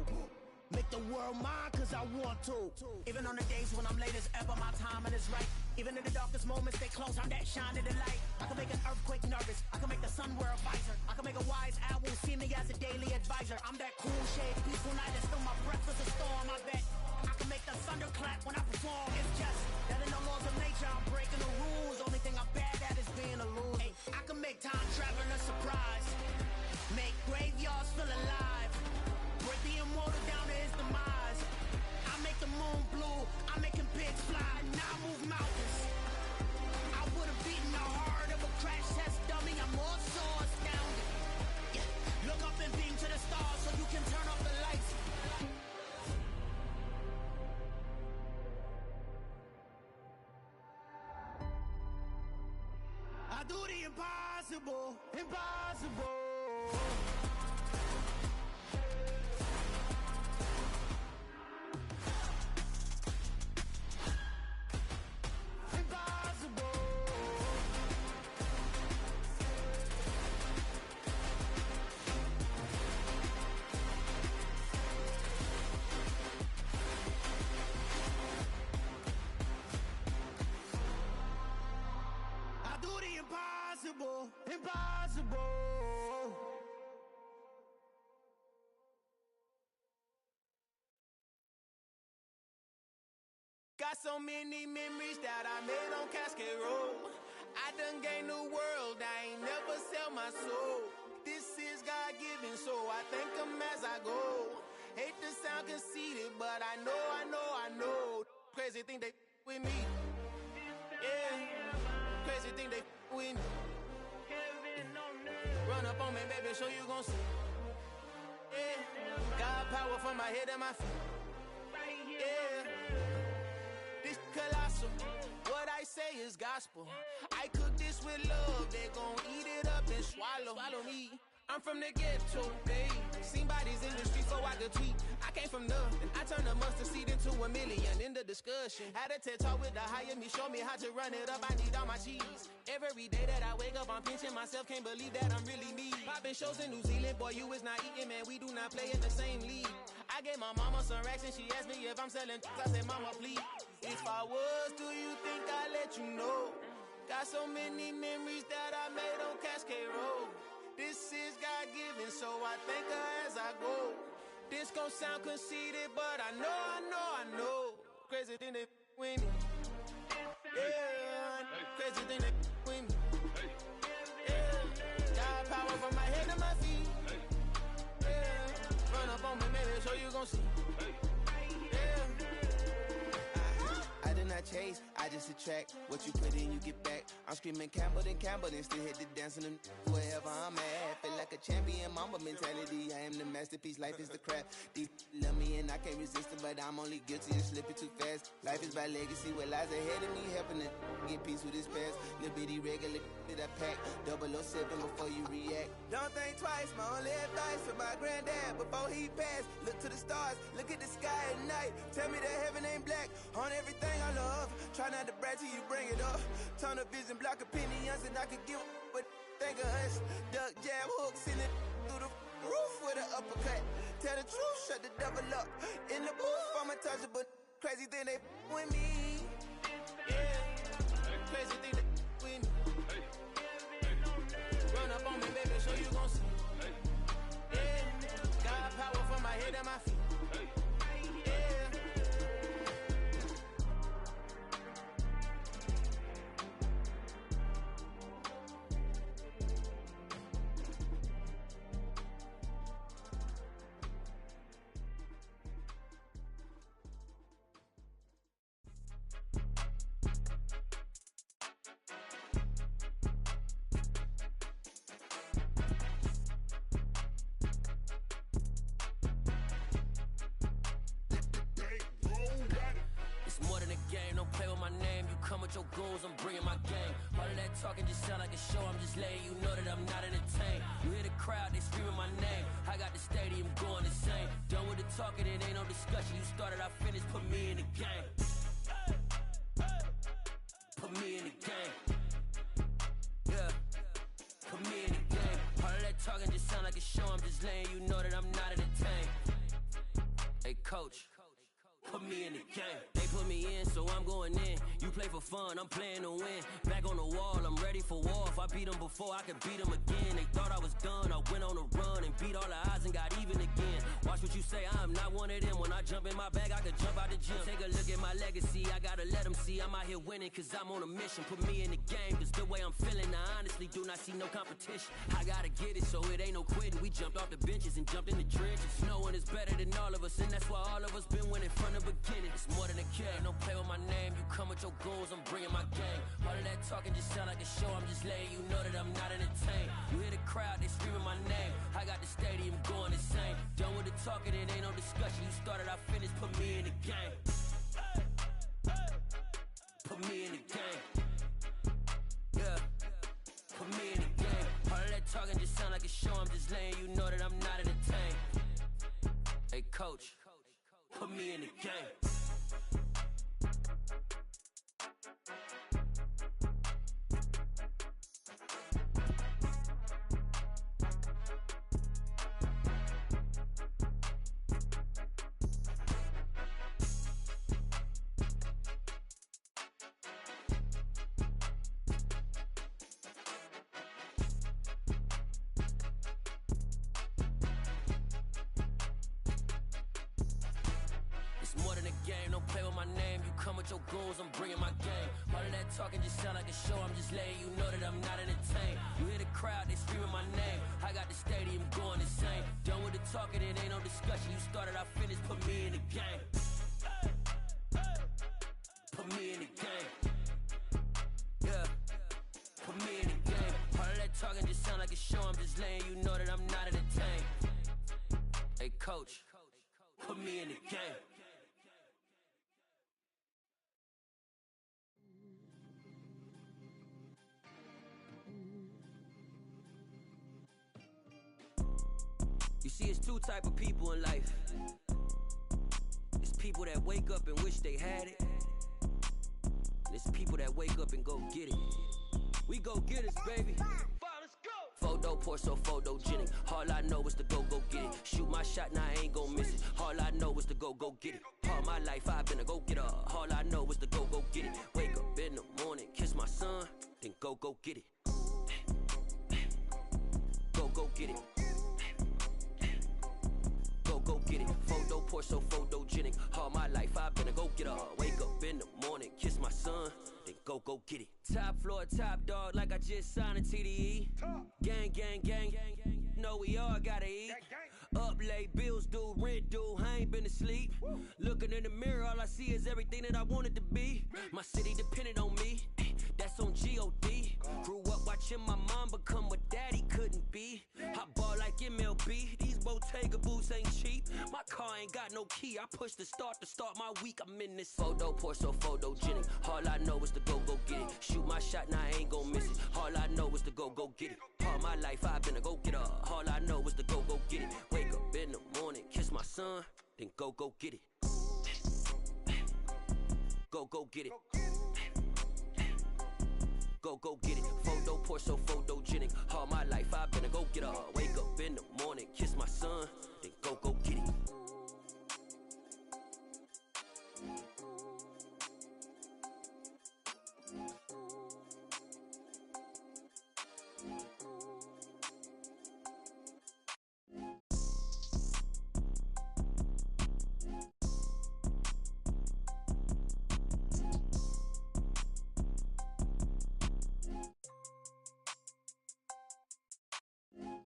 Make the world mine, cause I want to. Even on the days when I'm late as ever, my timing is right. Even in the darkest moments, stay close, I'm that shine of the light. I can make an earthquake nervous, I can make the sun wear a visor. I can make a wise owl see me as a daily advisor. I'm that cool shade, peaceful night, and still my breath is a storm, I bet. I can make the thunder clap when I perform. It's just that in the laws of nature, I'm breaking the rules. Only thing I'm bad at is being a loser. Hey, I can make time traveling a surprise. Make graveyards feel alive. Break the immortal down to his demise. I make the moon blue, I'm making pigs fly. Now I move mountains. I would've beaten the heart of a crash test dummy. I'm more so astounded. Yeah. Look up and beam to the stars so you can turn off the lights. I do the impossible, impossible. Impossible, impossible. Got so many memories that I made on Cascade Road. I done gained the world, I ain't never sell my soul. This is God-given, so I thank him as I go. Hate to sound conceited, but I know. Crazy thing they with me. Yeah, crazy thing they with me. Run up on me, baby, show you gon' see. Yeah, God power from my head and my feet. Yeah, this colossal. What I say is gospel. I cook this with love, they gon' eat it up and swallow me. I'm from the ghetto, babe. Seen bodies in the street so I could tweet. I came from nothing. I turned a mustard seed into $1 million in the discussion. Had a TED talk with the higher me, show me how to run it up. I need all my cheese. Every day that I wake up, I'm pinching myself. Can't believe that I'm really me. Popping shows in New Zealand, boy, you is not eating, man. We do not play in the same league. I gave my mama some racks and she asked me if I'm selling. I said, mama, please. If I was, do you think I'd let you know? Got so many memories that I made on Cascade Road. This is God-given, so I thank her as I go. This gon' sound conceited, but I know. Crazy thing they with me. Yeah, crazy thing they with me. Yeah, God power from my head to my feet. Yeah, run up on me, maybe so you gon' see. I did not chase, I just attract. What you put in, you get back. I'm screaming Campbell, then still hit the dance and wherever I'm at. Feel like a champion, mamba mentality. I am the masterpiece, life is the crap. Deep love me and I can't resist it, but I'm only guilty of slipping too fast. Life is by legacy, what lies ahead of me, helping to get peace with his past. Little bitty regular that I pack, 007 before you react. Don't think twice, my only advice for my granddad before he passed. Look to the stars, look at the sky at night. Tell me that heaven ain't black on everything I love. Try not to brag till you bring it up. Tunnel vision, block opinions, and I could give but think of us. Duck, jab, hook, send it through the roof with an uppercut. Tell the truth, shut the devil up. In the booth, I'm untouchable. Crazy thing they with me. Yeah, crazy thing they with me. Run up on me, baby, so you gon' see. Yeah, God power from my head and my feet. Your goals, I'm bringing my game. All of that talking just sound like a show. I'm just letting you know that I'm not entertained. You hear the crowd, they screaming my name. I got the stadium going insane. Done with the talking, it ain't no discussion. You started, I finished, put me in the game. Put me in the game. Yeah, put me in the game. All of that talking just sound like a show. I'm just letting you know that I'm not entertained. Hey, coach, put me in the game. They put me in, so I'm going in. You play for fun, I'm playing to win. Back on the wall, I'm ready for war. If I beat them before, I can beat them again. They thought I was done, I went on a run and beat all the odds and got even again. Watch what you say, I'm not one of them. When I jump in my bag, I could jump out the gym. Take a look at my legacy, I gotta let them see I'm out here winning, cause I'm on a mission. Put me in the game, cause the way I'm feeling, I honestly do not see no competition. I gotta get it, so it ain't no quitting. We jumped off the benches and jumped in the trenches. No one is better than all of us, and that's why all of us been winning from the beginning. It's more than a game, don't play with my name. You come with your goons, I'm bringing my game. All of that talking just sound like a show, I'm just letting you know that I'm not entertained. You hear the crowd, they screaming my name. I got the stadium going insane. Done with the talking, it ain't no discussion. You started, I finished, put me in the game. Put me in the game. Yeah, put me in the game. All of that talking just sound like a show, I'm just letting you know that I'm not entertained. Hey coach, put me in the game. More than a game, don't play with my name. You come with your goons, I'm bringing my game. All of that talking just sound like a show, I'm just letting you know that I'm not entertained. You hear the crowd, they screaming my name. I got the stadium going insane. Done with the talking, it ain't no discussion. You started, I finished, put me in the game. Put me in the game. Yeah, put me in the game. All of that talking just sound like a show, I'm just letting you know that I'm not entertained. Hey coach, put me in the game. You see, it's two type of people in life. It's people that wake up and wish they had it. And it's people that wake up and go get it. We go get it, baby. Photo poor, so photogenic. All I know is to go get it. Shoot my shot, now I ain't gon' miss it. All I know is to go get it. All my life I've been a go-getter. All I know is to go get it. Wake up in the morning, kiss my son, then go get it. Go get it. Go get it. Photo poor, so photogenic. All my life I've been a go-getter. Wake up in the morning, kiss my son, then go get it. Top floor, top dog, like I just signed a TDE. Gang, gang, gang, gang, gang. Know we all gotta eat. Up late, bills due, rent due, I ain't been asleep. Looking in the mirror, all I see is everything that I wanted to be. My city depended on me, that's on G.O.D. Grew up watching my mom become what daddy couldn't be. I ball like MLB, these Bottega boots ain't cheap. My car ain't got no key, I push the start to start my week. I'm in this photo poor, so photogenic. All I know is to go get it. Shoot my shot, now I ain't gon' miss it. All I know is to go get it. All my life I've been a go-getter. All I know is to go get it. Wake up in the morning, kiss my son, then go get it. Go get it. Go get it. Photo poor, so photogenic. All my life I've been a go-getter. Wake up in the morning, kiss my son, then go get it.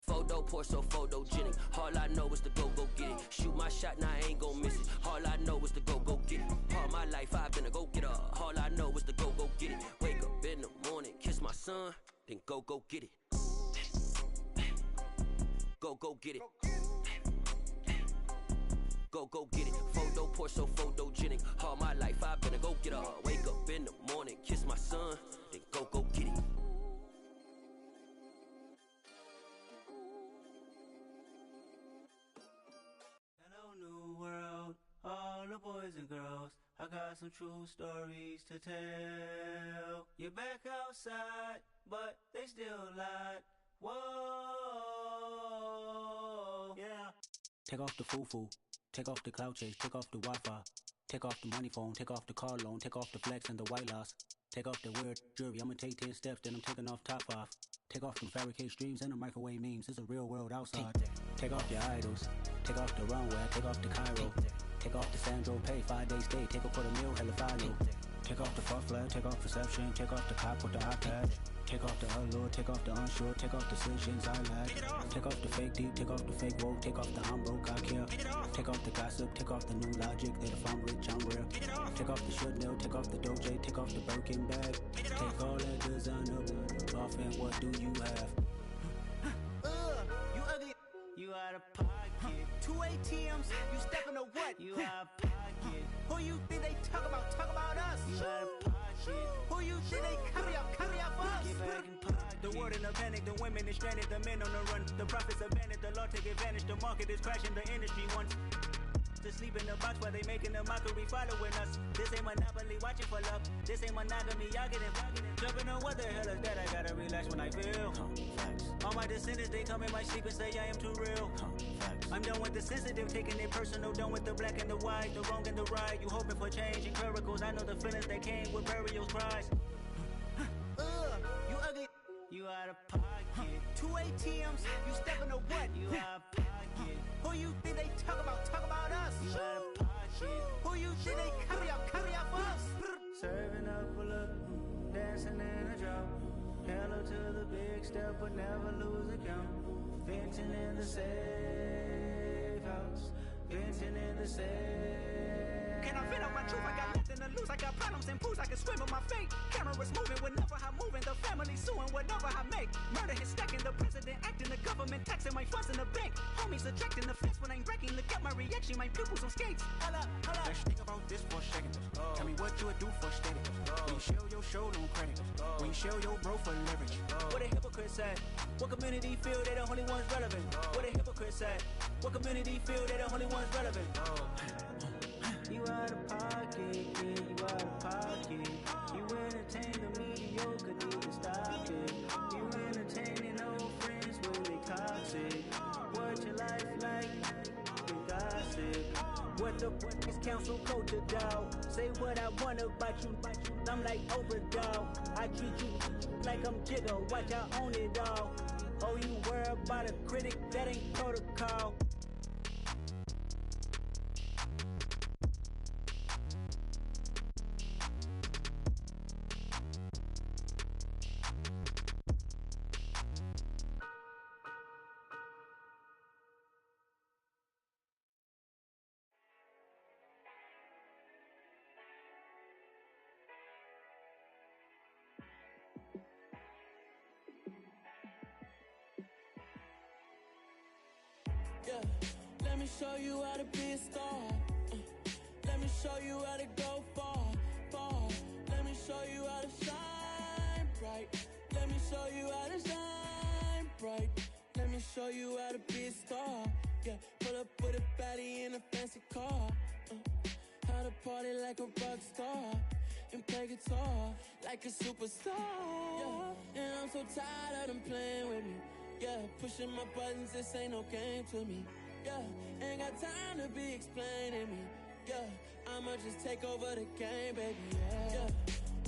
Photo poor, so photogenic. All I know is to go get it. Shoot my shot, now I ain't gon' miss it. All I know is to go get it. All my life I've been a go-getter. All I know is to go get it. Wake up in the morning, kiss my son, then go get it. Go get it. Go get it. Photo poor, so photogenic. All my life I've been a go-getter. Wake up in the morning, kiss my son, then go get it. All the boys and girls, I got some true stories to tell. You're back outside, but they still lied. Whoa, yeah. Take off the foo-foo. Take off the cloud chase, take off the Wi-Fi. Take off the money phone, take off the car loan, take off the flex and the white loss. Take off the weird jewelry, I'ma take 10 steps, then I'm taking off top 5. Take off them fabricate streams and the microwave memes, it's a real world outside. Take off your idols, take off the runway, take off the Cairo. Take off the Sandro pay, 5-day stay, take a $250,000, hella final. Take off the far flag, take off perception, take off the cop with the iPad. Take off the allure, take off the unsure, take off decisions I lack. Take off the fake deep, take off the fake woke, take off the I'm broke, I care. Take off the gossip, take off the new logic that if I'm rich, I'm rare. Take off the should know, take off the Doja, take off the Birkin bag. Take all that designer off and what do you have? You ugly, you out of pocket. 2 ATMs, you stepping to what? You out of pocket. Who you think they talk about us? You out of pocket. Who you think they carry up for us? Get back in pocket. The world in a panic, the women is stranded, the men on the run. The profits abandoned, the law take advantage. The market is crashing, the industry wants to sleep in the box while they making a mockery following us. This ain't monopoly, watching for love. This ain't monogamy, y'all getting jumping on what the hell is that? I gotta relax when I feel. All my descendants, they come in my sleep and say I am too real. I'm done with the sensitive, taking it personal. Done with the black and the white, the wrong and the right. You hoping for change and miracles. I know the feelings that came with burials, cries. You ugly, you out of pocket. 2 ATMs, you stepping to what? You out of pocket. Who you think they talk about us? You out of pocket. Who you think they carry up for us? Serving up a look, dancing in a drop. Hello to the big step, but never lose a count. Venting in the safe house, venting in the safe. Can I vent out my truth? I got nothing to lose. I got problems and pools. I can swim in my fate. Cameras moving whenever I'm moving. The family suing whatever I make. Murder is stacking. The president acting. The government taxing my funds in the bank. Homies attracting the fence when I'm wrecking. Look at my reaction. My pupils on skates. Hold up. Let's think about this for a second. Tell me what you would do for steady. When you show your show, no credit. When you show your bro for leverage. What a hypocrite said. What community feel they the only ones relevant? What a hypocrite said. What community feel they the only ones relevant? You out of pocket, yeah, you out of pocket. You entertain the mediocre, need to stop it. You entertaining old friends when they toxic. What your life like? You gossip. What the fuck is council culture, dog? Say what I want about you. I'm like overdog. I treat you like I'm Jigga. Watch I own it all. Oh, you worry about a critic? That ain't protocol. Yeah, let me show you how to be a star. Let me show you how to go far, far. Let me show you how to shine bright. Let me show you how to shine bright. Let me show you how to be a star. Yeah, pull up with a baddie in a fancy car. How to party like a rock star and play guitar like a superstar. Yeah, and I'm so tired of them playing with me. Yeah, pushing my buttons, this ain't no game to me. Yeah, ain't got time to be explaining me. Yeah, I'ma just take over the game, baby. Yeah,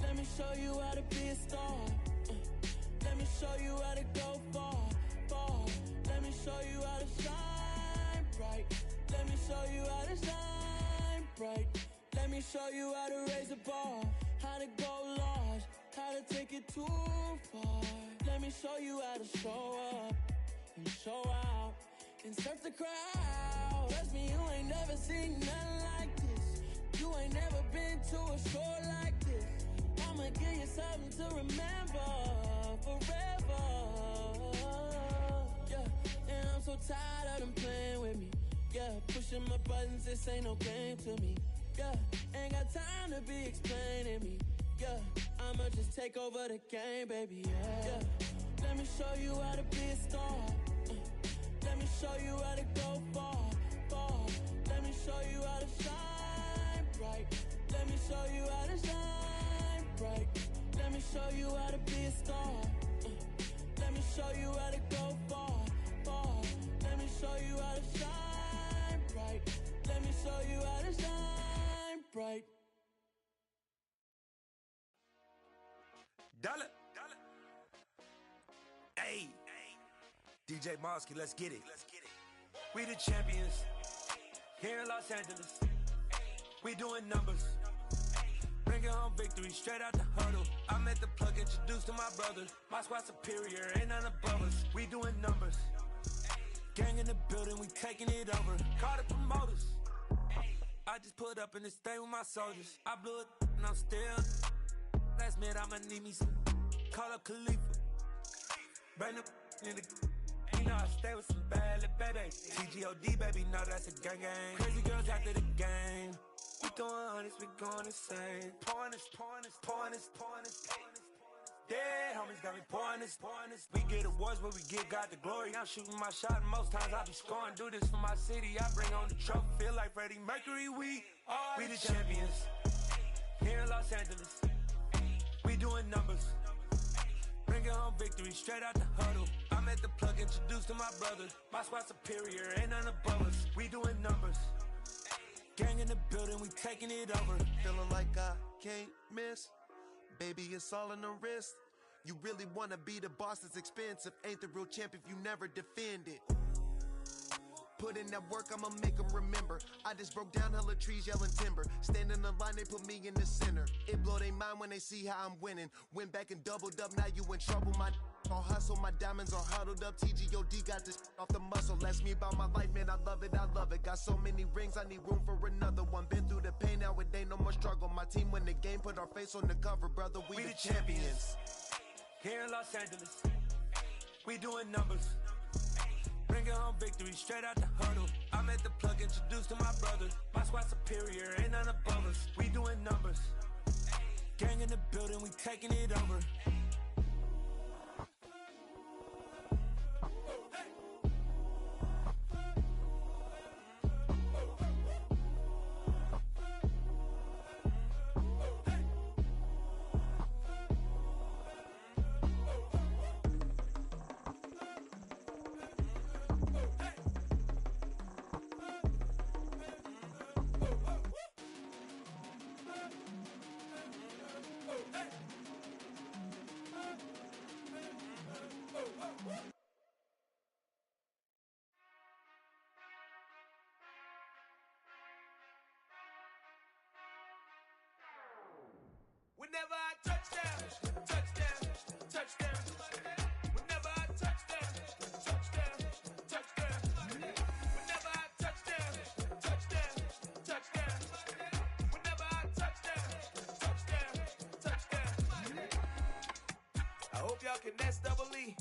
let me show you how to be a star. Let me show you how to go far, far. Let me show you how to shine bright. Let me show you how to shine bright. Let me show you how to raise the bar, how to go large, how to take it too far. Let me show you how to show up and show out and surf the crowd. Trust me, you ain't never seen nothing like this. You ain't never been to a show like this. I'ma give you something to remember forever. Yeah, and I'm so tired of them playing with me. Yeah, pushing my buttons, this ain't no game to me. Yeah, ain't got time to be explaining me. Yeah, I'ma just take over the game, baby. Yeah, let me show you how to be a star. Let me show you how to go far, far. Let me show you how to shine bright. Let me show you how to shine bright. Let me show you how to be a star. Let me show you how to go far, far. Let me show you how to shine bright. Let let me show you how to shine bright. Dollar. Hey, DJ Mosky, let's get it. We the champions here in Los Angeles. We doing numbers. Bringing home victory straight out the huddle. I'm at the plug, introduced to my brothers. My squad superior, ain't none above us. We doing numbers. Gang in the building, we taking it over. Call the promoters. I just put up in this thing with my soldiers. I blew it and I'm still. Last minute I'ma need me some. Call up Khalifa. Bring the in the. You know I stay with some bad little baby. TGOD baby, know that's a gang gang. Crazy girls after the game. We throwing hundreds, we going insane. Pouring this. Yeah, homies got me pouring this. We get awards, but we give God the glory. I'm shooting my shot, and most times I be scoring. Do this for my city, I bring on the trophy. Feel like Freddie Mercury, we the champions. Here in Los Angeles, we doing numbers. Bringing home victory straight out the huddle. I'm at the plug, introduced to my brothers. My squad superior, ain't none above us. We doing numbers. Gang in the building, we taking it over. Feeling like I can't miss. Baby, it's all in the wrist. You really wanna be the boss, it's expensive. Ain't the real champ if you never defend it. Put in that work, I'ma make them remember. I just broke down hella trees, yelling timber. Stand in the line, they put me in the center. It blow their mind when they see how I'm winning. Went back and doubled up, now you in trouble. My all hustle, my diamonds are huddled up. TGOD got this off the muscle. Ask me about my life, man, I love it. Got so many rings, I need room for another one. Been through the pain, now it ain't no more struggle. My team win the game, put our face on the cover, brother. We the champions. Here in Los Angeles, we doing numbers. Bringing home victory straight out the huddle. I'm at the plug, introduced to my brothers. My squad superior, ain't none above us. We doing numbers. Gang in the building, we taking it over. Whenever I touchdown, touchdown. Whenever I touchdown, touchdown. Whenever I touchdown, touchdown. Whenever I touchdown. I hope y'all can nest double E,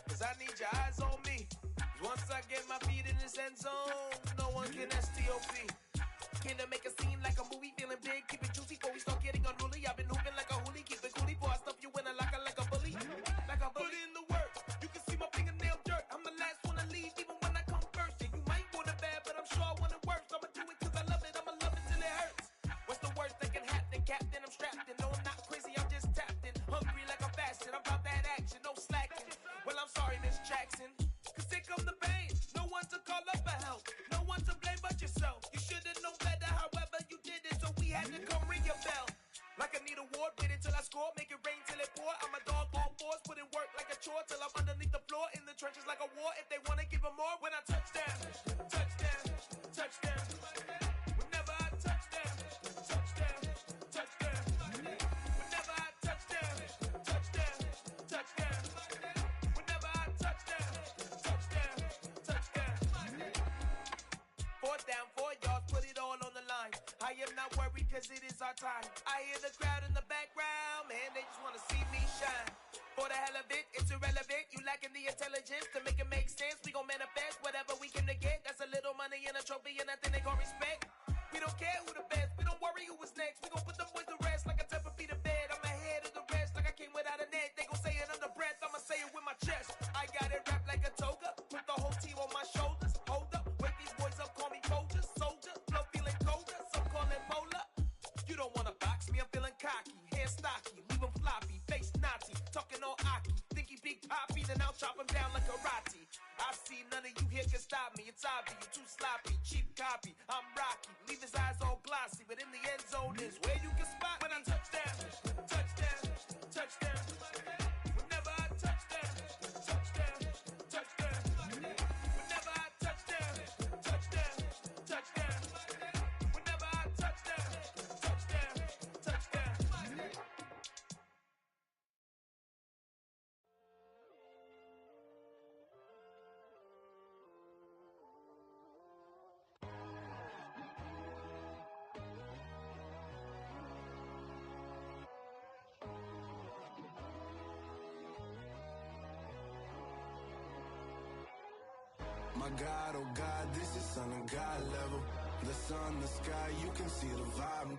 cause I need your eyes on me. Once I get my feet in this end zone, no one can STOP. Came to make a scene like a movie, feeling big, keep it juicy before we start getting unruly. I've been hooping like a hoolie, keep it coolie, before I stuff you in a locker like a bully. Put in the work, you can see my fingernail dirt. I'm the last one to leave, even when I come first. Yeah, you might want it bad, but I'm sure I want it worse. I'ma do it cause I love it, I'ma love it till it hurts. What's the worst that can happen, Captain? I'm strapped in, no I'm not crazy, I'm just tapped in. Hungry like I'm fasting, I'm about that action, no slacking. Well, I'm sorry, Miss Jackson, cause here come the pain. No one to call up for help, no one to blame but yourself. You should've known better, however you did it, so we had to come ring your bell. Like I need a award, wait until I score, make it rain till it pour. I'm a dog, all fours, put in work like a chore till I'm underneath the floor, in the trenches like a war. If they wanna give them more, when I touchdown. Whenever I touchdown. Whenever I touchdown. Whenever I touchdown. Fourth down, 4 yards, put it all on the line. I am not worried cause it is our time. I hear the crowd in the background, man, they just wanna see me shine. For the hell of it, it's irrelevant. You lacking the intelligence to make it make sense. We gon' manifest whatever we came to get. That's a little money and a trophy and nothing they gon' respect. We don't care who the best, we don't worry who was next. We gon' put them boys to rest like a Tempur-Pedic to bed. I'm ahead of the rest like I came without a net. They gon' say it under breath, I'ma say it with my chest. I got it wrapped like a toga, put the whole team on my shoulders. Hold up, wake these boys up, call me Folger, soldier. Flow feeling colder, some call it polar. You don't wanna box me, I'm feeling cocky. Hair stocky, leave him floppy, face Nazi. Talking all Aki, think he big poppy, then I'll chop him down like karate. I see none of you here can stop me. It's obvious, you too sloppy, cheap copy. I'm Rocky, leave his eyes all glossy, but in the end zone is where you can spot when I touchdown, touchdown, touchdown. Whenever I touchdown, touchdown, touchdown. Whenever I touchdown, touchdown, touchdown. Whenever I touchdown, touchdown, touchdown. My God, oh God, this is Son of God level. The sun, the sky, you can see the vibe.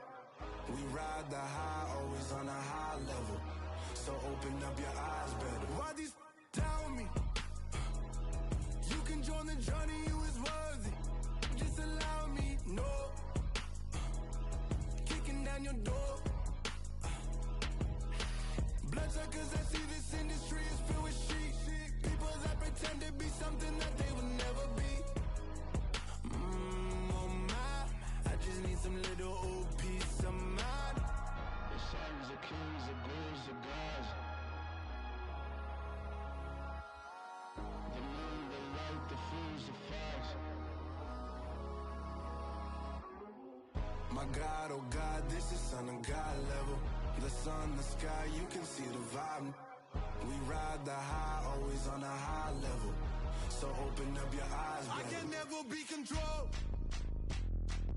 We ride the high, always on a high level. So open up your eyes better. Why these tell me? You can join the journey, you is worthy. Just allow me, no. Kicking down your door. Bloodsuckers, I see this industry is filled with shit. People that pretend to be something that they would never be. Oh my, I just need some little old peace of mind. The sons of kings, the bulls, the gods. The moon, the light, the fools, the fox. My God, oh God, this is Son of God level. The sun, the sky, you can see the vibe. We ride the high, always on a high level. So open up your eyes, baby. I can never be controlled.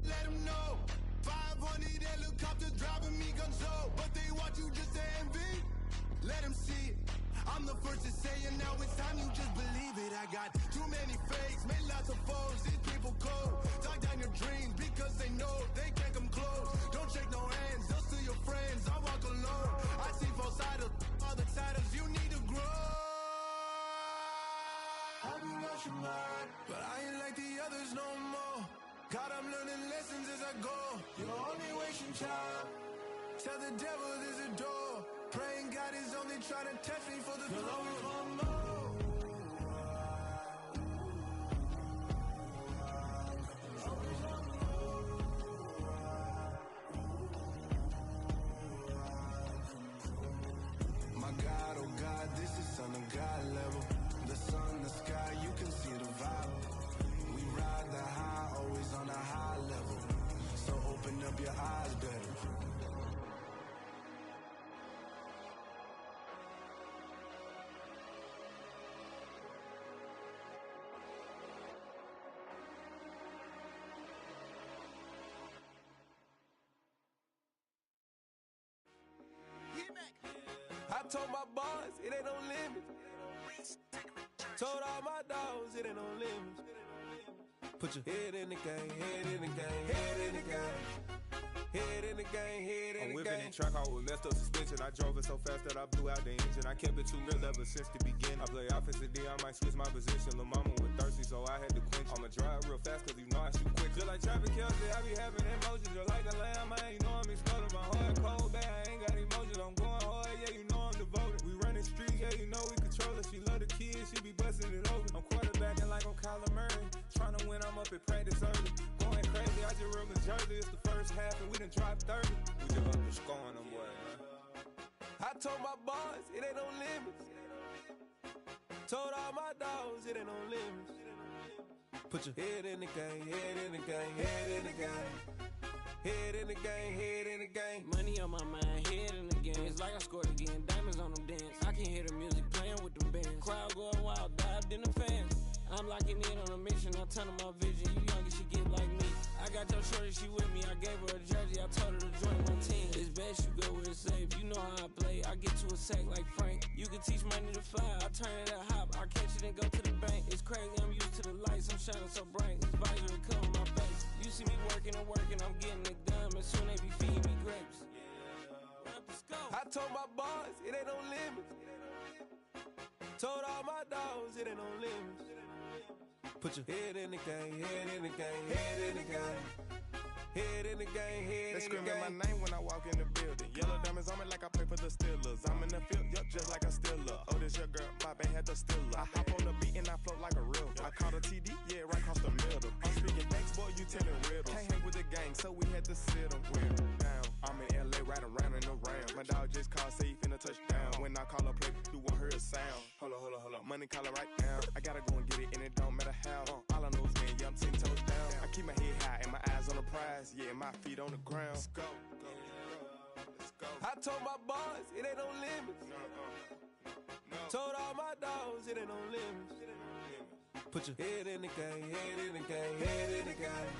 Let them know. 500 helicopters driving me gunso. But they watch you just to envy. Let them see it. I'm the first to say it, now it's time you just believe it. I got too many fakes, made lots of foes. These people cold. Talk down your dreams because they know they can't come close. Don't shake no hands, they'll steal your friends. I walk alone. I see both sides of other titles. You need to grow. Have you lost your mind? But I ain't like the others no more. God, I'm learning lessons as I go. You're only wasting time. Tell the devil there's a door. Praying God is only trying to test me for the glory for more. My God, oh God, this is Son of God level. The sun, the sky, you can see the vibe. We ride the high, always on a high level. So open up your eyes better. I told my boys, it ain't no limits. Told all my dogs, it ain't no limits. Put your head in the game, head in the game, head in the game. Head in the game, head in the game. I'm whipping that track out with messed up suspension. I drove it so fast that I blew out the engine. I kept it too real ever since the beginning. I play offensive D, I might switch my position. Lil' mama was thirsty, so I had to quench. I'ma drive real fast, cause you know I shoot quick. Just like Travis Kelce, I be having emotions. Just like a lamb, man, you know I'm exploding. My heart cold, bad, I ain't got emotions. I'm going hard, yeah, you know I'm devoted. We running streets, yeah, you know we control it. She love the kids, she be busting it over. I'm quarterbacking like I'm Kyler Murray. Trying to win, I'm up at practice early. Going crazy, I just rode the jersey. It's the first half and we done dropped 30. We just up to scoring them, boy, man. I told my boys, it ain't no limits. Told all my dogs, it ain't no limits. Put your head in the game, head in the game, head in the game. Head in the game, head in the game. Money on my mind, head in the game. It's like I scored again, diamonds on them dance. I can hear the music playing with them bands. Crowd going wild, dived in the fans. I'm locking in on a mission, I tunnel my vision. You young and she get like me. I got your shorty, she with me. I gave her a jersey, I told her to join my team. It's best you go where it's safe. You know how I play. I get to a sack like Frank. You can teach money to fly. I turn it a hop. I catch it and go to the bank. It's crazy, I'm used to the lights. I'm shining so bright. This visor will cover my face. You see me working and working, I'm getting it done. And soon they be feeding me grapes. I told my boys, it ain't no limits. Told all my dogs, it ain't no limits. Put your head in the game, head in the game, head in the game. Head in the game, head in the game. They screaming my name when I walk in the building. Yellow diamonds on me like I play for the Steelers. I'm in the field, yup, just like a Steeler. Oh, this your girl, my band had the Steeler. I hop on the beat and I float like a I caught a TD, yeah, right across the middle. I'm speaking thanks, boy, you telling riddles. Can't hang with the gang, so we had to sit them down. I'm in LA, riding around and around. My dog just called safe in a touchdown. When I call a play, you won't hear a sound. Hold up, money calling right now. I gotta go and get it, and it don't matter how. All I know is man, yeah, I'm 10 toes down. I keep my head high and my eyes on the prize. Yeah, my feet on the ground. Let's go. I told my boys, it ain't no limits. Told all my dogs, it ain't no limits. Put your head in the game, head in the game, head in the game.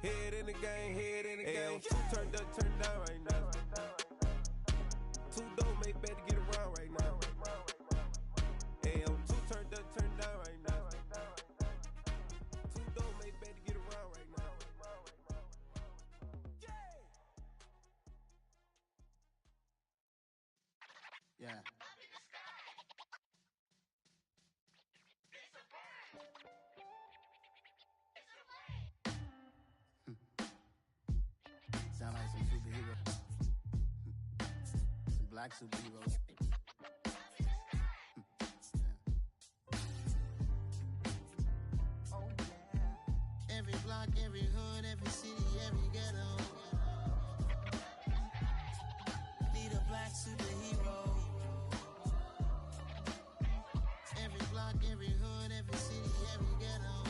Head in the game, head in the game. Two turned up, turned down right now. Two don't make bad to get around right now. Hey, two turned up, turned down right now. Two don't make bad to get around right now. Yeah. Sound like some superheroes. Some black superheroes. Oh yeah. Every block, every hood, every city, every ghetto. Need a black superhero. Every block, every hood, every city, every ghetto.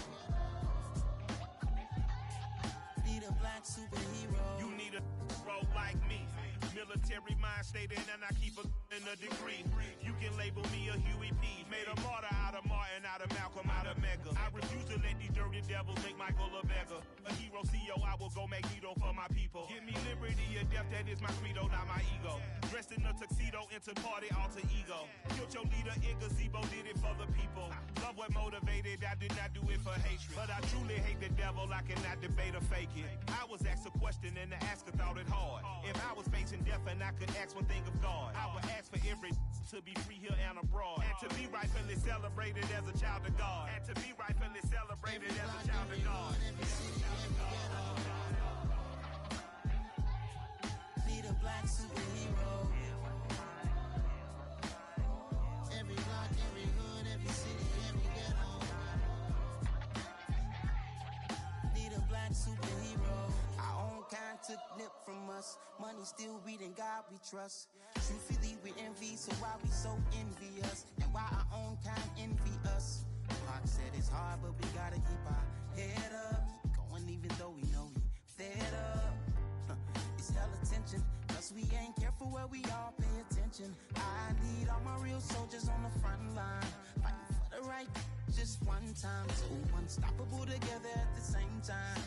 Need a black superhero. You need a bro like me. Military mind stated, and I keep in a degree. You can label me a Huey P. Made a martyr out of Martin, out of Malcolm, out of Mega. I refuse to let these dirty devils make Michael a beggar. A hero CEO, I will go Magneto for my people. Give me liberty or death, that is my credo, not my ego. Dressed in a tuxedo, into party, alter ego. Killed your leader in gazebo, did it for the people. Love what motivated, I did not do it for hatred. But I truly hate the devil, I cannot debate or fake it. I was asked a question and the asker thought it hard. If I was facing death and I could ask one thing of God, I would ask for every to be free here and abroad, and to be rightfully celebrated as a child of God, and to be rightfully celebrated as a child of God. Need a black superhero. Every block, every hood, every city, every ghetto. Need a black superhero. Our own kind took nip from us. Money still reading God we trust. Truthfully we envy, so why we so envious? And why our own kind envy us? Pac said it's hard, but we gotta keep our head up. Going even though we know we fed up. It's hella tension, cause we ain't careful where we all pay attention. I need all my real soldiers on the front line, fighting for the right just one time. So unstoppable together at the same time,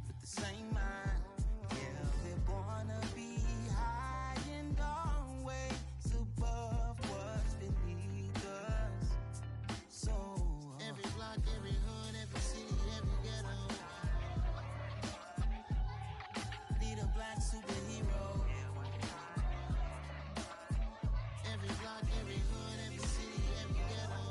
with the same mind. Yeah, we're born to be high and always above what's beneath us. So every block, every hood, every city, every ghetto. Need a black superhero. Every block, every hood, every city, every ghetto.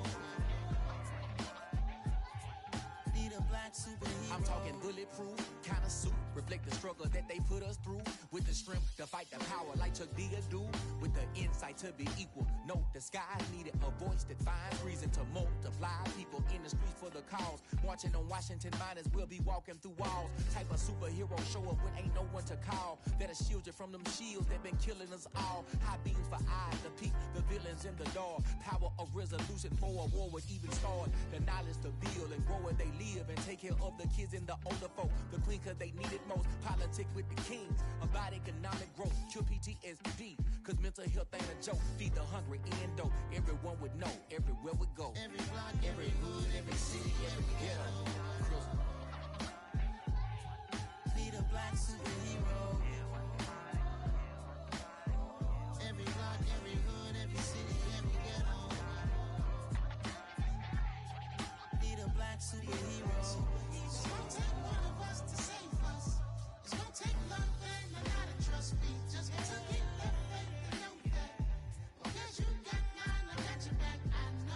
Need a black superhero. I'm talking bulletproof, kind of suit, reflect the struggle that they put us through. With the strength to fight the power like Chuck D do. With the insight to be equal. No, the skies needed a voice that finds reason to multiply. People in the streets for the cause. Marching on Washington, might as well be walking through walls. Type of superhero show up when ain't no one to call. That'll shield you from them shields that been killing us all. High beams for eyes to peek the villains in the dark. Power of resolution for a war would even start. The knowledge to build and grow where they live and take care of the kids and the older folk. The queen cause they need it most. Politic with the kings. About economic growth. Cure PTSD. Cause mental health ain't a joke. Feed the hungry and dope. Everyone would know. Everywhere we go. Every block, every hood, every city, every ghetto. Need a black superhero. Every block, every hood, every city, every ghetto. Need a black superhero. It's gonna take one of us to save us. It's gonna take love and a lot of trust. We just got to get that faith and know that. Because you got mine, I got your back, I know.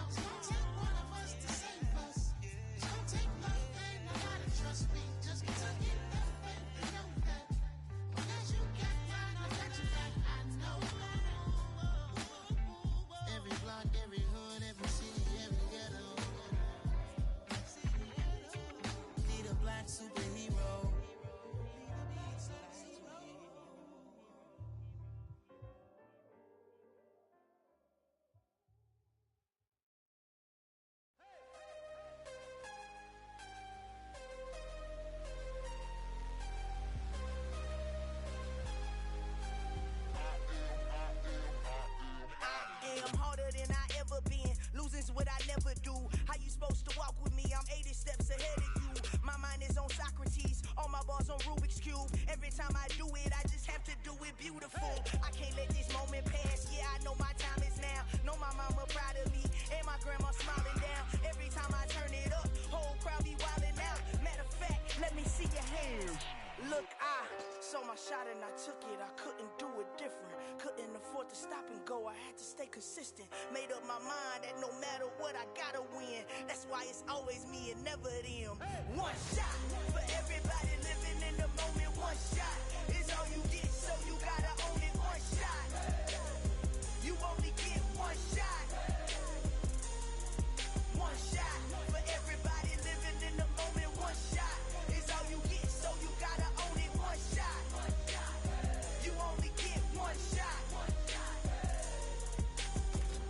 is what I never do. How you supposed to walk with me? I'm 80 steps ahead of you. My mind is on Socrates, all my bars on Rubik's Cube. Every time I do it, I just have to do it beautiful. I can't let this moment pass. Yeah, I know my time is now. Know my mama proud of me, and my grandma smiling down. Every time I turn it up, whole crowd be wildin' out. Matter of fact, let me see your hands. Look, I saw my shot and I took it. I couldn't do it different. Couldn't afford to stop and go. I had to stay consistent. Made up my mind that no matter what, I gotta win. That's why it's always me and never them. One shot for everybody living in the moment. One shot is all you get, so you gotta own it. One shot. You only get one shot. One shot for everybody living in the moment. One shot is all you get, so you gotta own it. One shot. You only get one shot.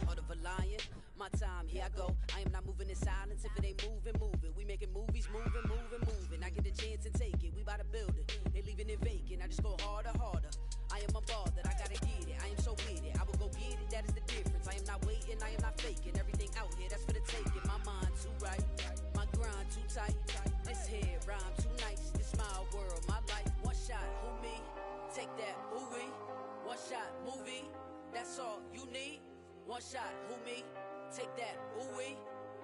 Heart of a lion, my time, here I go. I am not moving in silence. If it ain't moving, moving. We making movies, moving, moving, moving. I get the chance and take it. We bout to build it. They leaving it vacant. I just go harder, harder. I am a ball that I gotta get it. I am so with it. I will go get it. That is the difference. I am not waiting. I am not faking. Everything out here, that's for the taking. My mind too right. My grind too tight. This head rhyme too nice. This my world, my life. One shot, who me? Take that, ooh-wee. One shot, movie. That's all you need. One shot, who me? Take that, ooh-wee.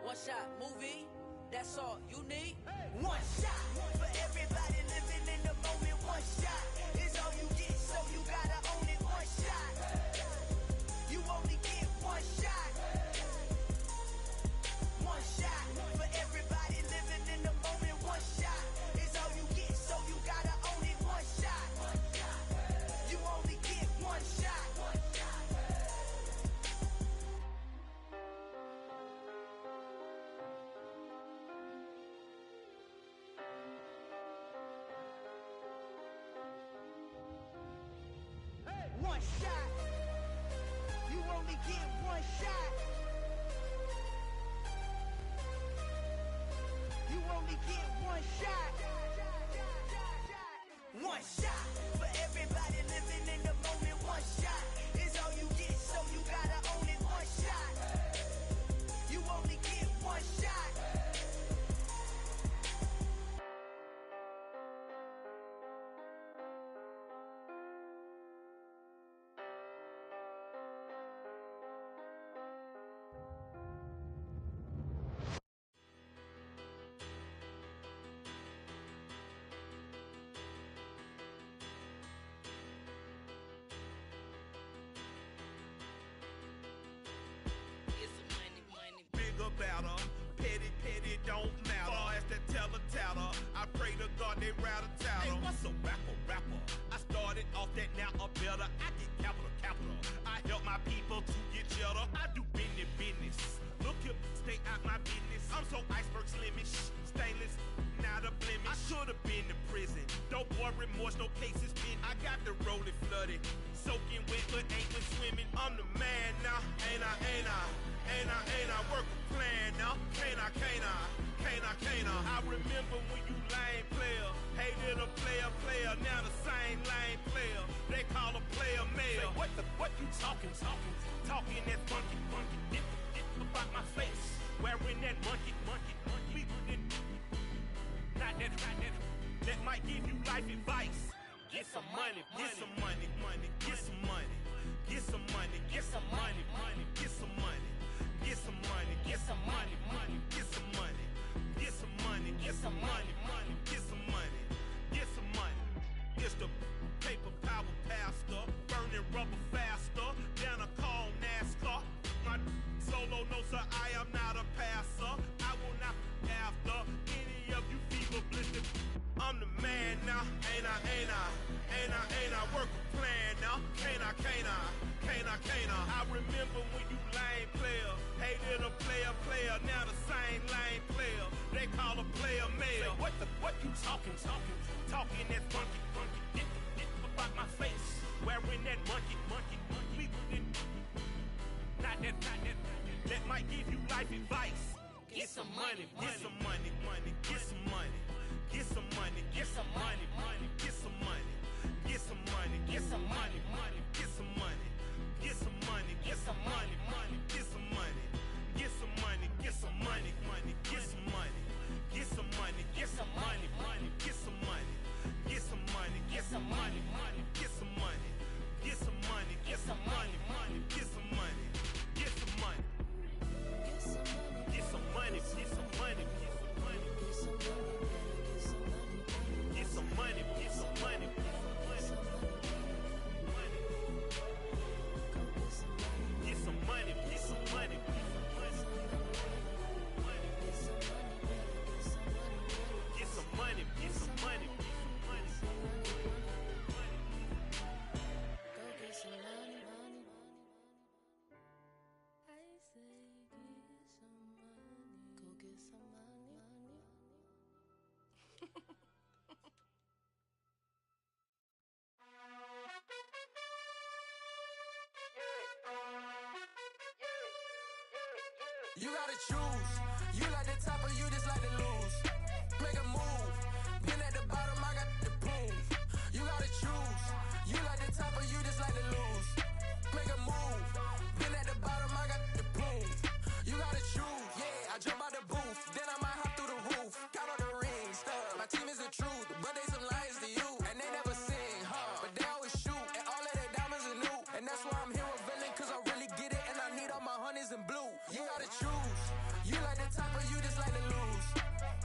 One shot, movie. That's all you need. One shot for everybody living in the moment. One shot is all you get, so you gotta own it. One shot. You only get one shot. One shot for everybody living in the moment. One shot is all you get, so you gotta own it. One shot. You only get one shot. One shot. You only get one shot. You only get one shot. One shot for everybody living in the moment. One shot is all you get, so you gotta own it. One shot. You only get one shot. Better, petty, don't matter. Far as that teller, I pray to God they rattle tattle. Hey, what's a rapper? I started off that, now a better. I get capital. I help my people to get cheddar. I do business. Look here, stay out my business. I'm so iceberg slimish, stainless, not a blemish. I should've been to prison. Don't boy remorse, no cases been. I got the rolling flooded, soaking wet, but ain't been swimming. I'm the man now, ain't I? Work a plan now, can't I? I remember when you lame player, hated a player, now the same lame player. They call a player mayor. Say, what you talking that funky. Get about my face, wearing that monkey. We not that. That might give you life advice. Get some money. Get some money. Get some money. Get some money. Get some money. Get some money. Get some money. Get some money. Get some money. Get some money. Get some money. Get some money. Get some money. It's the paper power pastor, burning rubber faster than a call NASCAR. My solo, no sir, I am not a passer. I will not after any of you fever blistered. I'm the man now, ain't I? Work a plan now, can't I? I remember when you lame player, hated a player, now the same lame player. They call a player mayor. Say, what you talking that funky. Get about my face, wearing that monkey. We not that. That might give you life advice. Get some money. Get some money. Get some money. Get some money. Get some money. Get some money. Get some money. Get some money. Get some money. Get some money. Get some money. Get some money. Get some money. You gotta choose. You like the top or you just like to lose. Make a move. Been at the bottom, I got the proof. You gotta choose. You like the top or you just like to lose. Make a move. Been at the bottom, I got the proof. You gotta choose. Yeah, I jump out the booth, then I might hop through the roof. Count on the rings, stuff. My team is the truth, but they some liars to you. And they never sing, but they always shoot. And all of their diamonds are new. And that's why I'm here with Villain, cause I really get it. And I need all my honeys in blue. You gotta choose. You like the top or you just like to lose.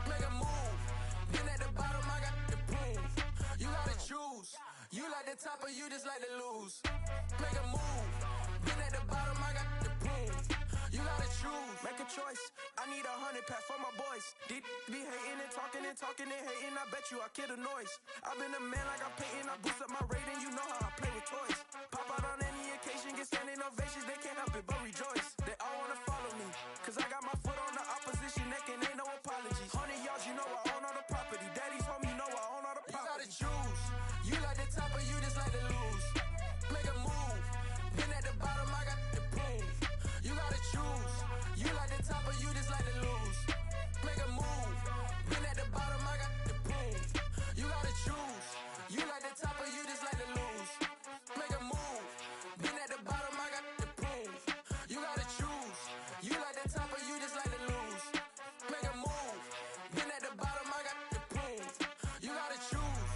Make a move. Been at the bottom, I got the proof. You gotta choose. You like the top or you just like to lose. Make a move. Been at the bottom, I got the proof. You gotta choose. Make a choice. I need 100 pack for my boys. Deep be hating and talking and hating. I bet you I kill the noise. I've been a man like I'm Peyton. I boost up my rating. You know how I play with toys. Pop out on any occasion, get standing ovations. They can't help it but rejoice. They all wanna follow me, cause I got my foot on the opposition neck and ain't no apologies. 100 yards, you know I own all the property. Daddy's home, you know I own all the property. You gotta choose. You like the top or you just like to lose. Make a move. Been at the bottom, I got the proof. You gotta choose. You like the top or you just like to lose. Make a move. Been at the bottom, I got the proof. You gotta choose. You like the top or you just like to lose. Make a move. Been at the bottom, I got the proof. You gotta choose. You like the top or you just like to lose. Make a move. Been at the bottom, I got the proof. You gotta choose.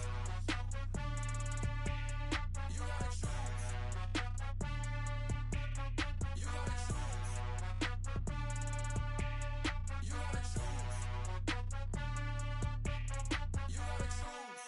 You gotta choose. You gotta choose. You gotta choose. You gotta choose.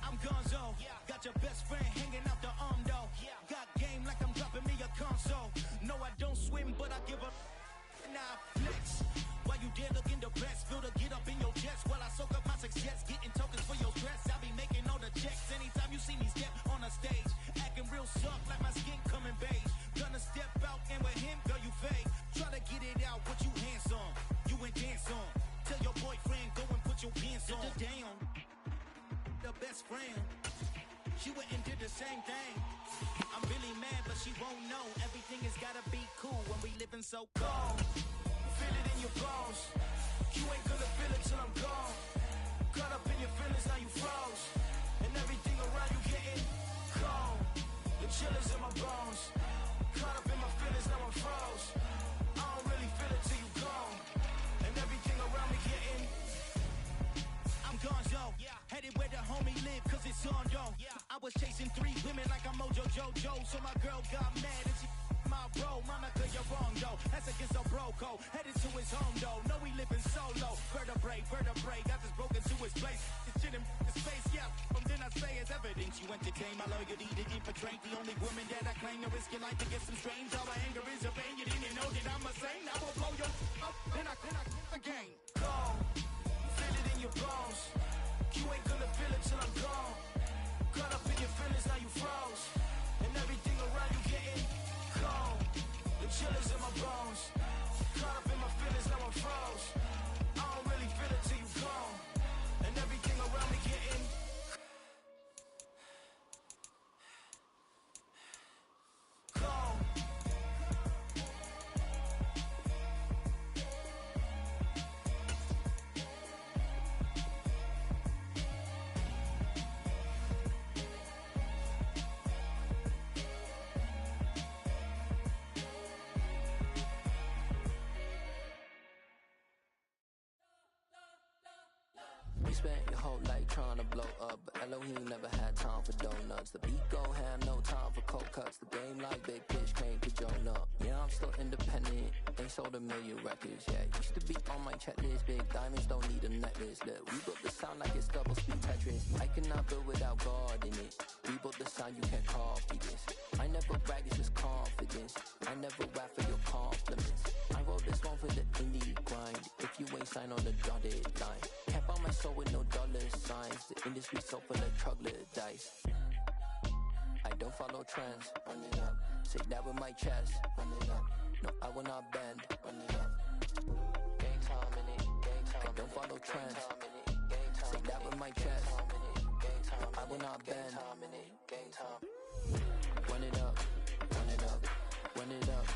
I'm Gonzo, got your best friend hanging out the arm though. Got game like I'm dropping me a console. No, I don't swim, but I give a nah flex. While you there looking depressed, feel the get up in your chest while I soak up my success, getting tokens for your stress. I be making all the checks anytime you see me step on a stage, acting real soft like my skin coming beige. Gonna step out and with him, girl, you fake. Try to get it out, but you handsome. You ain't dance on. Tell your boyfriend go and put your pants on. Down. The best friend, she went and did the same thing. I'm really mad, but she won't know. Everything has gotta be cool when we living so cold. Feel it in your bones. You ain't gonna feel it till I'm gone. Caught up in your feelings, now you froze. And everything around you getting cold. The chillers in my bones. Caught up in my feelings, now I'm froze. I don't really feel it till you gone. And everything around me getting. I'm Gonzo, headed where the homie live, cause it's on though. I was chasing 3 women like I'm Mojo Jojo, so my girl got mad and she my bro. Monica, you're wrong though, that's against a bro code. Headed to his home though, no, we living solo. Vertebrae, got this broken to his place. This shit in his face, yeah. From then I say it's evidence you entertain my loyalty to infiltrate. The only woman that I claim to risk your life to get some strange. All my anger is a pain, you didn't know that I'm a saint. I will blow your up, then I again. Gone, feel it in your bones. You ain't gonna feel it till I'm gone. Caught up in your feelings, now you froze. And everything around you getting cold. The chillers in my bones. Caught up in my feelings, now I'm froze. I don't really feel it till you gone. And everything around me getting cold. spent your whole life trying to blow up, but Elohim never had time for donuts. The beat gon' have no time for cold cuts. The game like Big Pitch came to join up. Yeah, I'm still independent, ain't sold a million records. Yeah, used to be on my checklist. Big diamonds don't need a necklace. Look, we built the sound like it's double speed Tetris. I cannot build without God in it. We built the sound, you can't copy this. I never brag, it's just confidence. I never rap for your compliments. I wrote this one for the indie grind. If you ain't signed on the dotted line, can't buy my soul with no dollar signs. The industry so full of troglodytes. I don't follow trends. Run it up. Say that with my chest. Run it up. No, I will not bend. Run it up. Gang time in it. Gang time. I don't follow trends. Say that with my chest. I will not bend. Gang time. Run it up. Run it up. Run it up.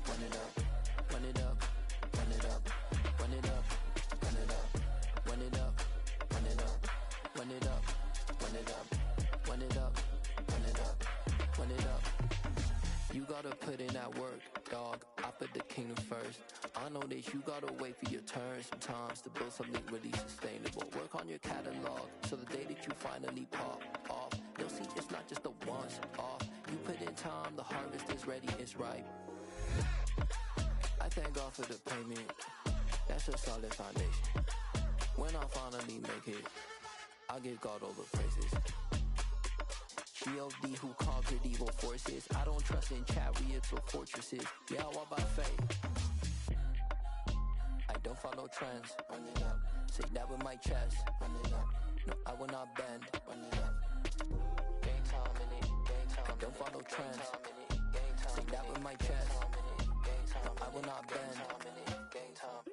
Run it up. Run it up. Run it up. Run it up. Run it up. Run it up. Run it up. Run it up. Run it up. Run it up. Run it up. Run it up. You gotta put in that work, dog. I put the kingdom first. I know that you gotta wait for your turn sometimes to build something really sustainable. Work on your catalog, so the day that you finally pop off, you'll see it's not just a once off. You put in time, the harvest is ready, it's ripe. I thank God for the payment. That's a solid foundation. When I finally make it, I'll give God all the praises. G.O.D. who conquered evil forces. I don't trust in chariots or fortresses. Yeah, I walk by faith. I don't follow trends. Run it up. Say that with my chest. Run it up. No, I will not bend. Run it up. Gang time in it. Gang time. I don't follow trends. Say that with my chest. No, I will not bend. Gang time.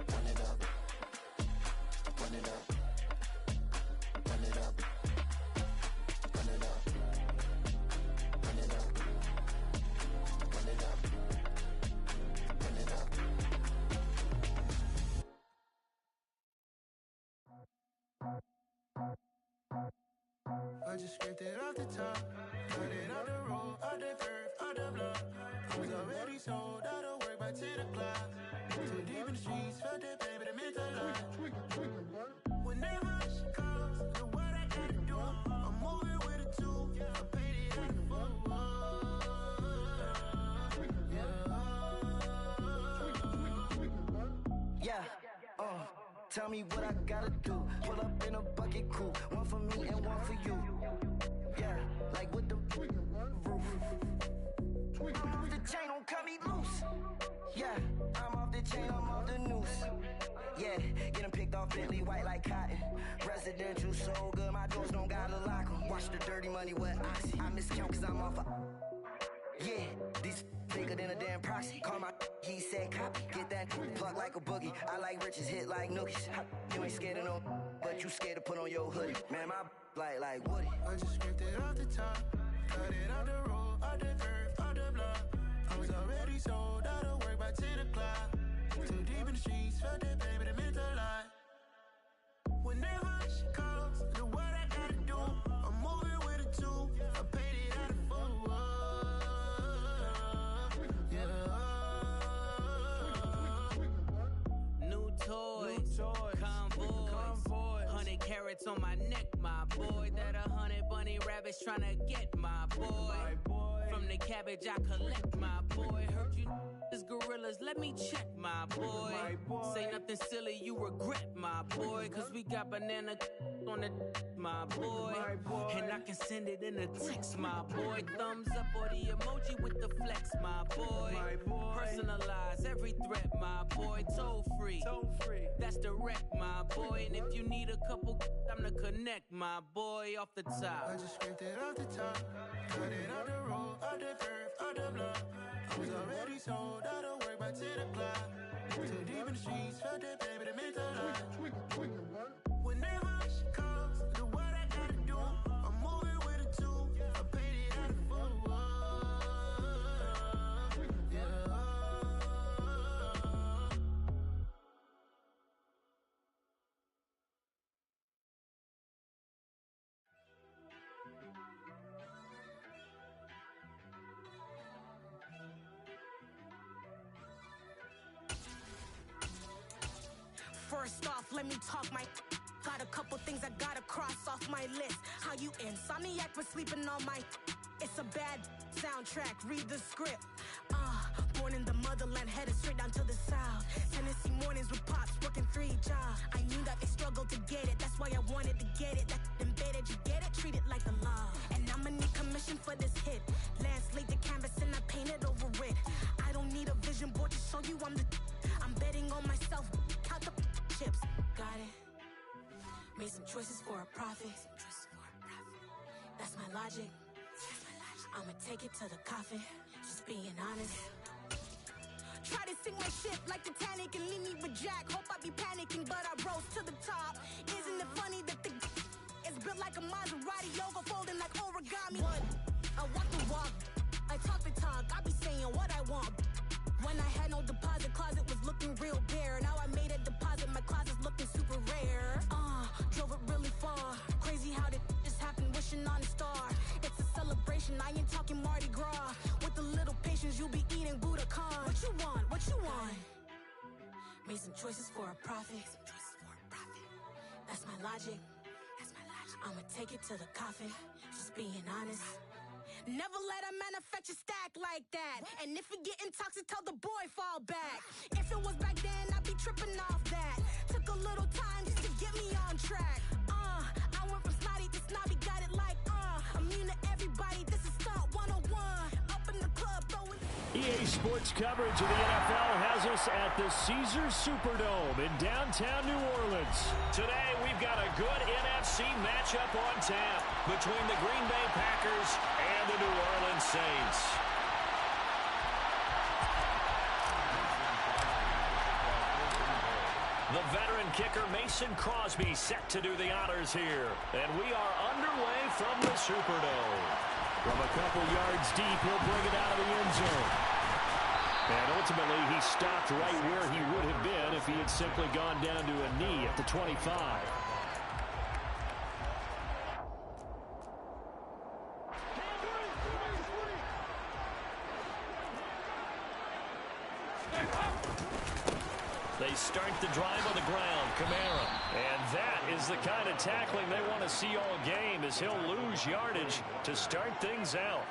Run it up. Run it up. Run it up. Run it up. Run it up. Run it up. Run it up. I just scraped it off the top, cut it off the road, off the curve, off the block. I was already sold out of work by 10 o'clock. Too deep in the streets, felt that pain, but it meant a lot. Whenever she calls, know what I gotta do. I'm moving with a two, I paid it out of full. Yeah, tell me what I gotta do. Pull up in a bucket crew, one for me and one for you. Yeah, like with the roof. I'm off the chain, don't cut me loose. Yeah, I'm off the chain, I'm off the noose. Yeah, getting picked off Bentley white like cotton. Residential so good, my doors don't gotta lock 'em. Watch the dirty money with Oxy. I miscount cause I'm off a... Yeah, these bigger than a damn proxy. Call my he said copy. Get that plug like a boogie. I like riches, hit like nookies. You ain't scared of no, but you scared to put on your hoodie. Man, my like Woody. I just scraped it off the top, cut it off the road, off the curve, off the block. I was already sold out of work by 10 o'clock. Too deep in the streets, felt that pain, but it meant a lot. Whenever she calls, know what I gotta do. I'm moving with a two, I paid it out of full. New toys, convoys, 100 carats on my neck, my boy. That 100 bunny rabbits tryna get my boy. From the cabbage I collect, my boy. Heard you is gorillas, let me check, my boy. Say nothing silly, you regret, my boy. Cause we got banana on the my boy. And I can send it in a text, my boy. Thumbs up or the emoji with the flex, my boy. Personalize every threat, my boy. Toll free. That's direct, my boy. And if you need a couple, I'm to connect, my boy, off the top. I just scraped it off the top, cut it off the road, off the curve, off the block. I was already sold out of work by 10 o'clock. Too deep in the streets, felt that pain, but it meant a lot. Whenever she calls, know what I gotta do. I'm moving with a two, I paid it out of full. First off, let me talk my. Got a couple things I gotta cross off my list. How you insomniac for sleeping on my. It's a bad soundtrack, read the script. Born in the motherland, headed straight down to the south. Tennessee mornings with pops, working 3 jobs. I knew that they struggled to get it, that's why I wanted to get it. That embedded, you get it, treat it like a law. And I'ma need commission for this hit. Lance laid the canvas and I painted over it. I don't need a vision board to show you I'm betting on myself, count the chips. Got it. Made some choices for a profit. That's my logic. I'ma take it to the coffin, just being honest. Try to sink my ship like Titanic and leave me with Jack. Hope I be panicking, but I rose to the top. Isn't it funny that the is built like a Maserati, yoga folding like origami? What? I walk the walk, I talk the talk, I be saying what I want. When I had no deposit, closet was looking real bare. Now I made a deposit, my closet's looking super rare. Drove it really far. Crazy how did this happen, wishing on a star. It's a celebration, I ain't talking Mardi Gras. With a little patience, you'll be eating Budokan. What you want? What you want? Made some choices for a profit. That's my logic. I'ma take it to the coffin, just being honest. Never let a manufacture stack like that. And if it getting toxic, tell the boy fall back. If it was back then, I'd be tripping off that. Took a little time just to get me on track. I went from snotty to snobby, got it like, immune to everybody, this is Stunt 101. Up in the club, throwing... EA Sports coverage of the NFL has us at the Caesars Superdome in downtown New Orleans. Today, we've got a good NFC matchup on tap between the Green Bay Packers and the New Orleans Saints. The veteran kicker Mason Crosby set to do the honors here. And we are underway from the Superdome. From a couple yards deep, he'll bring it out of the end zone. And ultimately, he stopped right where he would have been if he had simply gone down to a knee at the 25. They start the drive on the ground, Kamara. And that is the kind of tackling they want to see all game, as he'll lose yardage to start things out.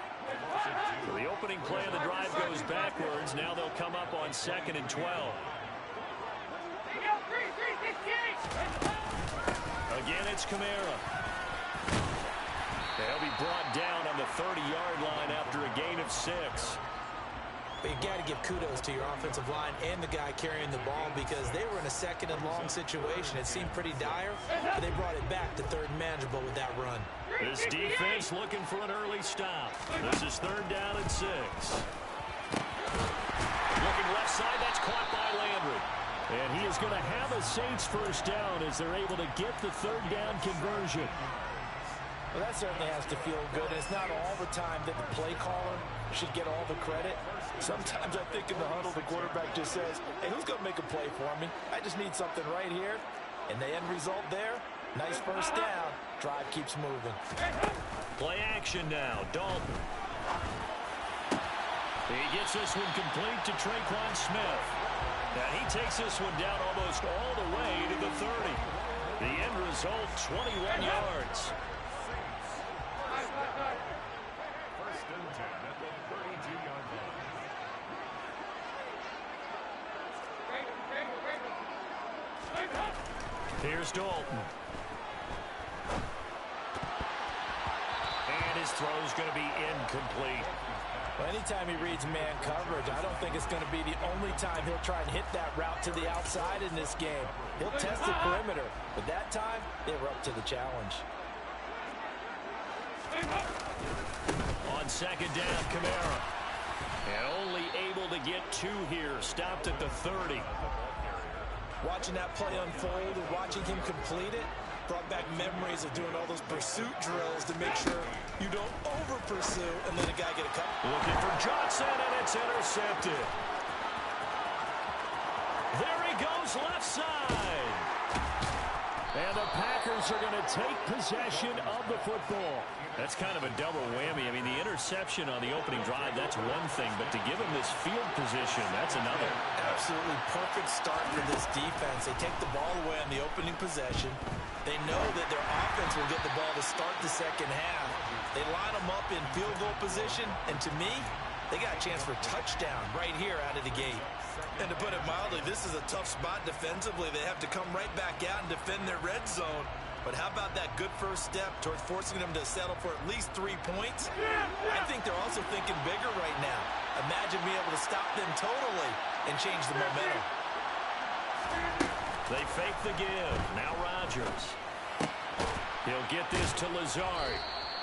So the opening play of the drive goes backwards. Now they'll come up on 2nd and 12. Again, it's Kamara. They'll be brought down on the 30-yard line after a gain of 6. But you got to give kudos to your offensive line and the guy carrying the ball, because they were in a 2nd and long situation. It seemed pretty dire, but they brought it back to 3rd and manageable with that run. This defense looking for an early stop. This is 3rd down and 6. Looking left side, that's caught by Landry. And he is going to have a Saints first down as they're able to get the 3rd down conversion. Well, that certainly has to feel good. And it's not all the time that the play caller should get all the credit. Sometimes I think in the huddle, the quarterback just says, hey, who's going to make a play for me? I just need something right here. And the end result there, nice first down. Drive keeps moving. Play action now. Dalton. He gets this one complete to Traquan Smith. And he takes this one down almost all the way to the 30. The end result, 21 yards. First and 10 at the 32-yard line. Here's Dalton. And his throw's going to be incomplete. Well, anytime he reads man coverage, I don't think it's going to be the only time he'll try and hit that route to the outside in this game. He'll test the perimeter, but that time, they were up to the challenge. On 2nd down, Kamara. And only able to get 2 here. Stopped at the 30. Watching that play unfold and watching him complete it brought back memories of doing all those pursuit drills to make sure you don't over-pursue and let a guy get a cut. Looking for Johnson, and it's intercepted. There he goes left side. And the Packers are going to take possession of the football. That's kind of a double whammy. I mean, the interception on the opening drive, that's one thing. But to give him this field position, that's another. Absolutely perfect start for this defense. They take the ball away on the opening possession. They know that their offense will get the ball to start the second half. They line them up in field goal position. And to me, they got a chance for a touchdown right here out of the gate. And to put it mildly, this is a tough spot defensively. They have to come right back out and defend their red zone. But how about that good first step towards forcing them to settle for at least 3 points? I think they're also thinking bigger right now. Imagine being able to stop them totally and change the momentum. They fake the give. Now Rodgers. He'll get this to Lazard.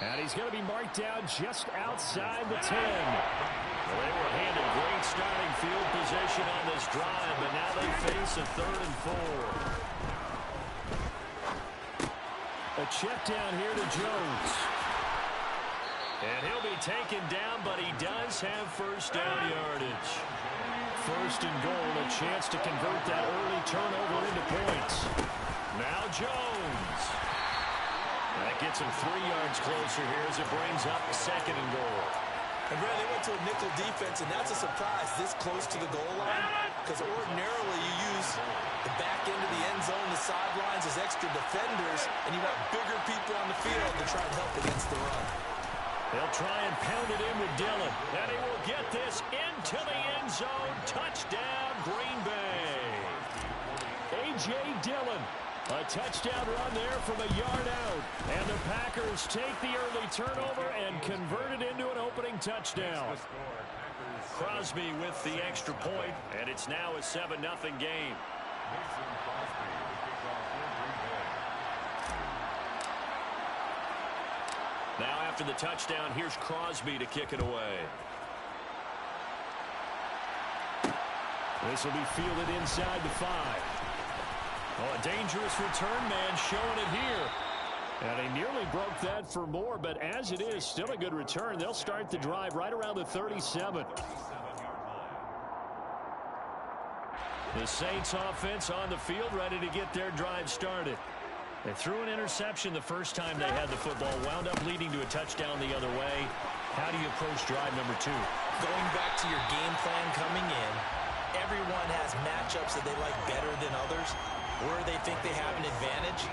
And he's going to be marked down just outside the 10. Well, they were handed great starting field position on this drive, but now they face a 3rd and 4. A check down here to Jones. And he'll be taken down, but he does have first down yardage. 1st and goal, a chance to convert that early turnover into points. Now Jones. That gets him 3 yards closer here as it brings up 2nd and goal. And Brad, they went to a nickel defense, and that's a surprise this close to the goal line, because ordinarily you use the back end of the end zone, the sidelines as extra defenders, and you want bigger people on the field to try and help against the run. They'll try and pound it in with Dillon. And he will get this into the end zone. Touchdown, Green Bay. A.J. Dillon. A touchdown run there from a yard out. And the Packers take the early turnover and convert it into an opening touchdown. Crosby with the extra point, and it's now a 7-0 game. Now after the touchdown, here's Crosby to kick it away. This will be fielded inside the 5. Oh, a dangerous return man showing it here. And he nearly broke that for more, but as it is, still a good return. They'll start the drive right around the 37. The Saints offense on the field, ready to get their drive started. They threw an interception the first time they had the football, wound up leading to a touchdown the other way. How do you approach drive number 2? Going back to your game plan coming in, everyone has matchups that they like better than others. Where they think they have an advantage,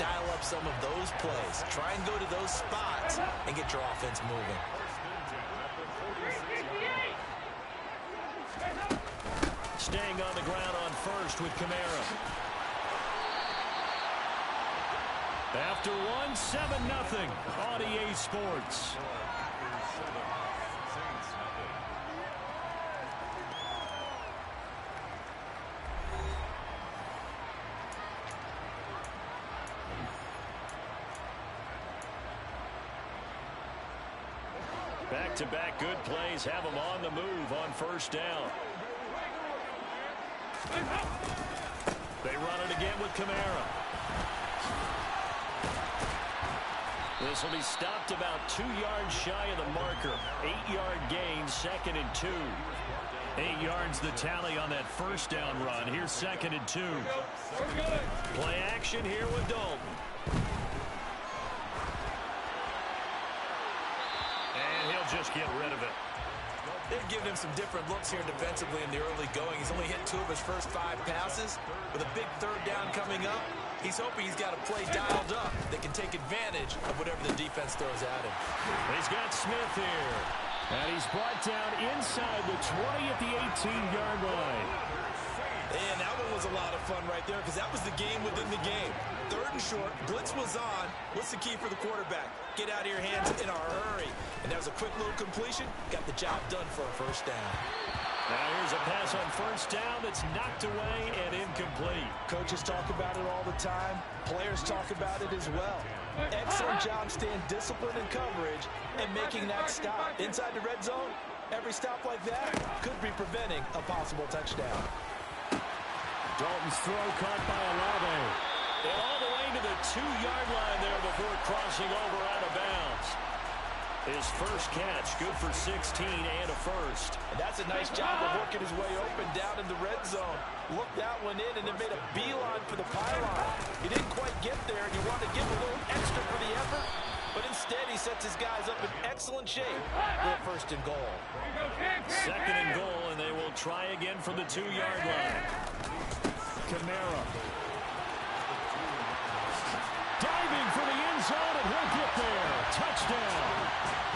dial up some of those plays. Try and go to those spots and get your offense moving. Staying on the ground on first with Kamara. After 1, 7-0 on EA Sports. Back-to-back good plays have them on the move on first down. They run it again with Kamara. This will be stopped about 2 yards shy of the marker. 8-yard gain, 2nd and 2. 8 yards the tally on that first down run. Here's 2nd and 2. Play action here with Dalton. And he'll just get rid of it. They've given him some different looks here defensively in the early going. He's only hit 2 of his first 5 passes. With a big 3rd down coming up, he's hoping he's got a play dialed up that can take advantage of whatever the defense throws at him. He's got Smith here. And he's brought down inside the 20 at the 18-yard line. And that one was a lot of fun right there because that was the game within the game. 3rd and short, blitz was on. What's the key for the quarterback? Get out of your hands in a hurry. And that was a quick little completion. Got the job done for a first down. Now here's a pass on first down that's knocked away and incomplete. Coaches talk about it all the time. Players talk about it as well. Excellent job staying disciplined in coverage and making that stop. Inside the red zone, every stop like that could be preventing a possible touchdown. Dalton's throw caught by Olave. And all the way to the 2-yard line there before crossing over out of bounds. His first catch, good for 16 and a first. And that's a nice job of working his way open down in the red zone. Looked that one in and then made a beeline for the pylon. He didn't quite and you want to give a little extra for the effort, but instead he sets his guys up in excellent shape for a first and goal. Second and goal, and they will try again from the 2-yard line. Kamara. Diving for the end zone, and he'll get there. Touchdown.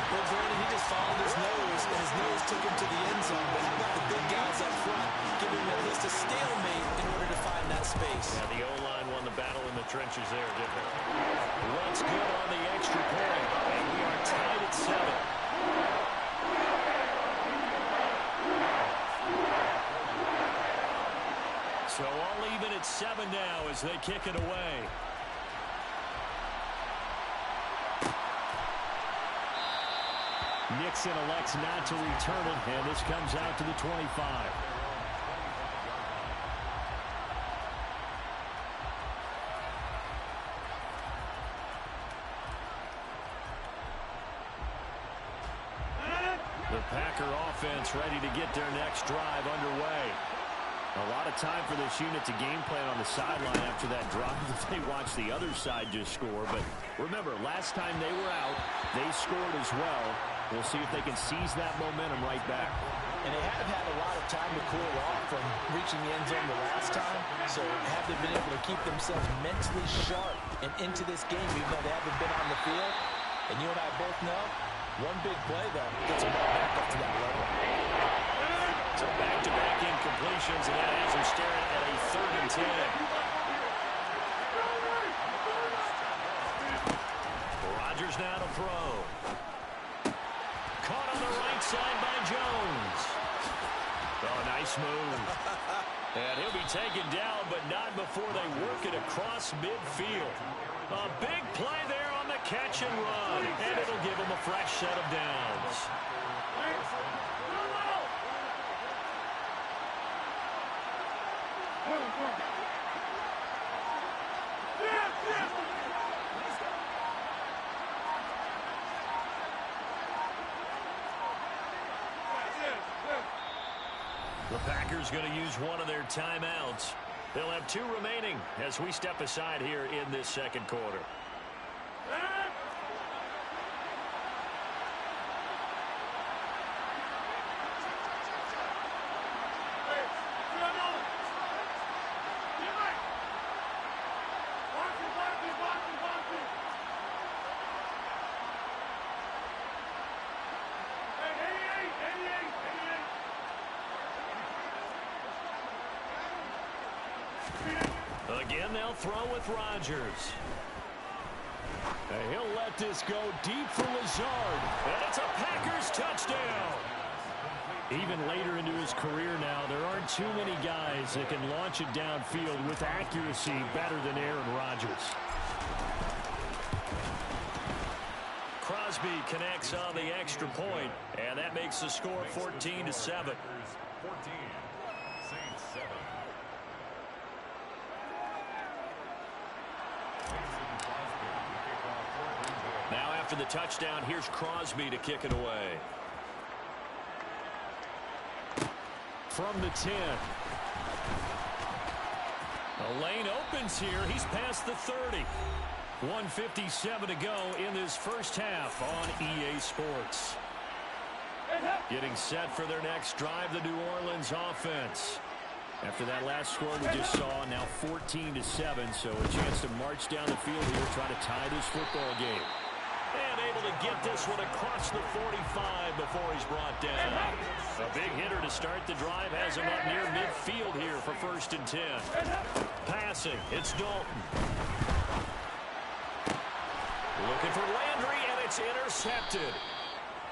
Well, Brandon, he just followed his nose, and his nose took him to the end zone, but he got the big guys up front, giving him at least a stalemate in order to find that space. Yeah, the O-line won the battle in the trenches there, didn't it? Runs good on the extra point, and we are tied at 7. So all even at 7 now as they kick it away. Nixon elects not to return it, and this comes out to the 25. The Packer offense ready to get their next drive underway. A lot of time for this unit to game plan on the sideline after that drive that they watched the other side just score. But remember, last time they were out, they scored as well. We'll see if they can seize that momentum right back. And they have had a lot of time to cool off from reaching the end zone the last time. So have they been able to keep themselves mentally sharp and into this game, even though they haven't been on the field? And you and I both know, one big play, though, gets them right back up to that level. So back-to-back incompletions, and that has them staring at a 3rd and 10. Rodgers now to throw. Caught on the right side by Jones. Oh, nice move. And he'll be taken down, but not before they work it across midfield. A big play there on the catch and run, and it'll give him a fresh set of downs. The Packers going to use one of their timeouts. They'll have 2 remaining as we step aside here in this second quarter. Again, they'll throw with Rodgers. And he'll let this go deep for Lazard. And it's a Packers touchdown. Even later into his career now, there aren't too many guys that can launch it downfield with accuracy better than Aaron Rodgers. Crosby connects on the extra point, and that makes the score 14-7. 14, Saints 7. Now after the touchdown, here's Crosby to kick it away. From the 10. The lane opens here. He's past the 30. 1:57 to go in this first half on EA Sports. Getting set for their next drive, the New Orleans offense. After that last score we just saw, now 14-7, so a chance to march down the field here, try to tie this football game. And able to get this one across the 45 before he's brought down. A big hitter to start the drive has him up near midfield here for 1st and 10. Passing, it's Dalton. Looking for Landry, and it's intercepted.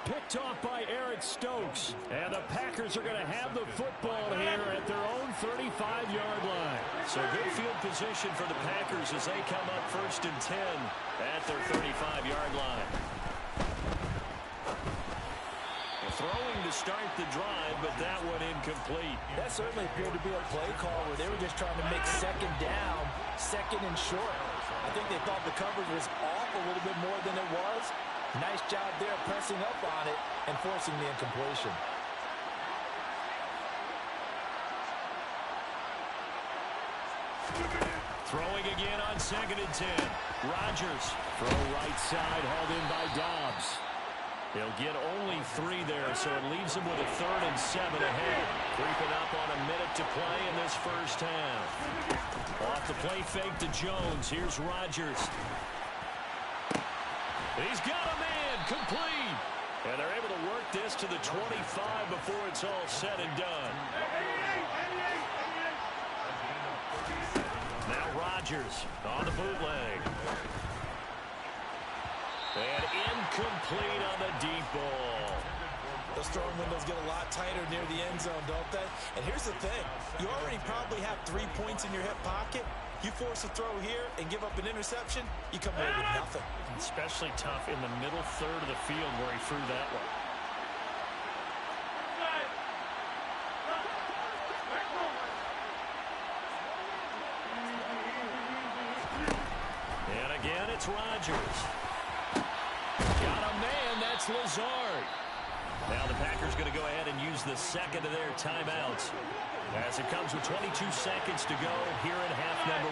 Picked off by Eric Stokes. And the Packers are going to have the football here at their own 35-yard line. So good field position for the Packers as they come up 1st and 10 at their 35-yard line. Throwing to start the drive, but that one incomplete. That certainly appeared to be a play call where they were just trying to make 2nd down, 2nd and short. I think they thought the coverage was off a little bit more than it was. Nice job there pressing up on it and forcing the incompletion. Throwing again on 2nd and 10. Rodgers. Throw right side, hauled in by Dobbs. He'll get only 3 there, so it leaves him with a 3rd and 7 ahead. Creeping up on a minute to play in this first half. Off the play fake to Jones. Here's Rodgers. He's got a man. Complete. And they're able to work this to the 25 before it's all said and done. Now Rodgers on the bootleg. And incomplete on the deep ball. Those throwing windows get a lot tighter near the end zone, don't they? And here's the thing. You already probably have 3 points in your hip pocket. You force a throw here and give up an interception, you come away with nothing. Especially tough in the middle third of the field where he threw that one. And again, it's Rodgers. Got a man, that's Lazard. Now the Packers going to go ahead and use the second of their timeouts as it comes with 22 seconds to go here in half number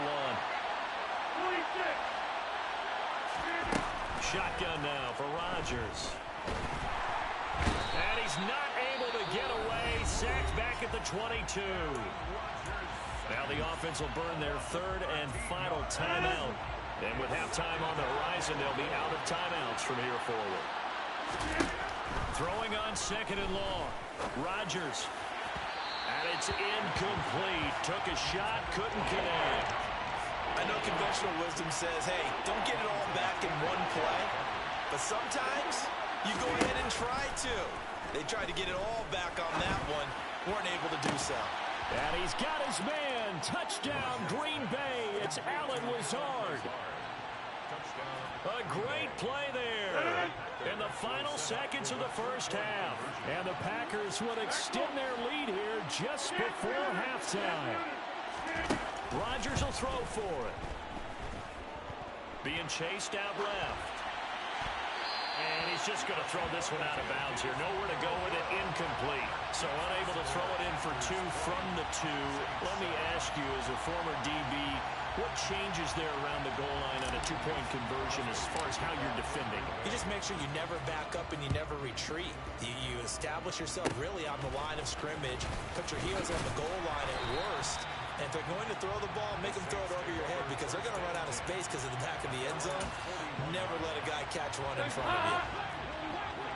1. Shotgun now for Rodgers. And he's not able to get away. Sacked back at the 22. Now the offense will burn their 3rd and final timeout. And with halftime on the horizon, they'll be out of timeouts from here forward. Throwing on 2nd and long. Rodgers. And it's incomplete. Took a shot, couldn't connect. I know conventional wisdom says, hey, don't get it all back in one play. But sometimes you go ahead and try to. They tried to get it all back on that one. Weren't able to do so. And he's got his man. Touchdown, Green Bay. It's Allen Lazard. A great play there in the final seconds of the first half. And the Packers would extend their lead here just before halftime. Rodgers will throw for it. Being chased out left. And he's just going to throw this one out of bounds here. Nowhere to go with it. Incomplete. So unable to throw it in for 2 from the 2. Let me ask you, as a former DB, what changes there around the goal line on a 2-point conversion as far as how you're defending? You just make sure you never back up and you never retreat. You establish yourself really on the line of scrimmage. Put your heels on the goal line at worst. And if they're going to throw the ball, make them throw it over your head because they're going to run out of space because of the back of the end zone. Never let a guy catch one in front of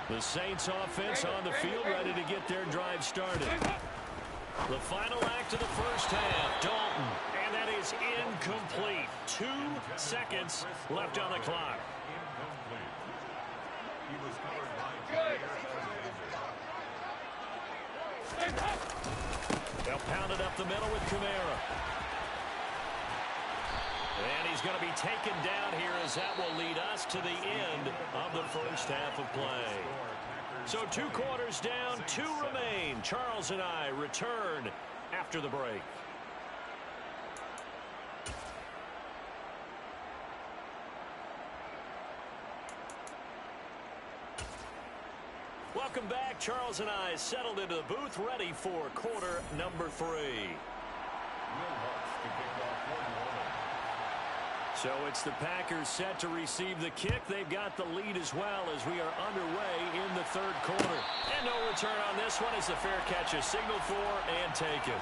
you. The Saints offense on the field ready to get their drive started. The final act of the first half. Dalton. And that is incomplete. 2 seconds left on the clock. They'll pound it up the middle with Kamara. And he's going to be taken down here as that will lead us to the end of the first half of play. So 2 quarters down, 2 remain. Charles and I return after the break. Welcome back. Charles and I settled into the booth, ready for quarter number 3. So it's the Packers set to receive the kick. They've got the lead as well as we are underway in the 3rd quarter. And no return on this one as the fair catch is signaled for and taken.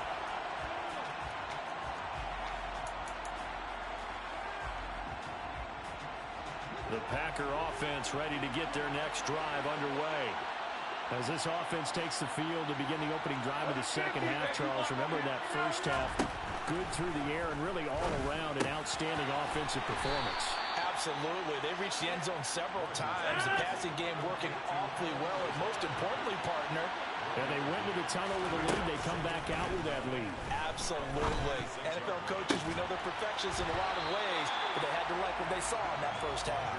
The Packer offense ready to get their next drive underway. As this offense takes the field to begin the opening drive of the second half, Charles, remember that first half, good through the air and really all around an outstanding offensive performance. Absolutely. They reached the end zone several times. The passing game working awfully well, and most importantly, partner, and they went to the tunnel with a lead. They come back out with that lead. Absolutely. NFL coaches, we know they're perfectionists in a lot of ways, but they had to like what they saw in that first half.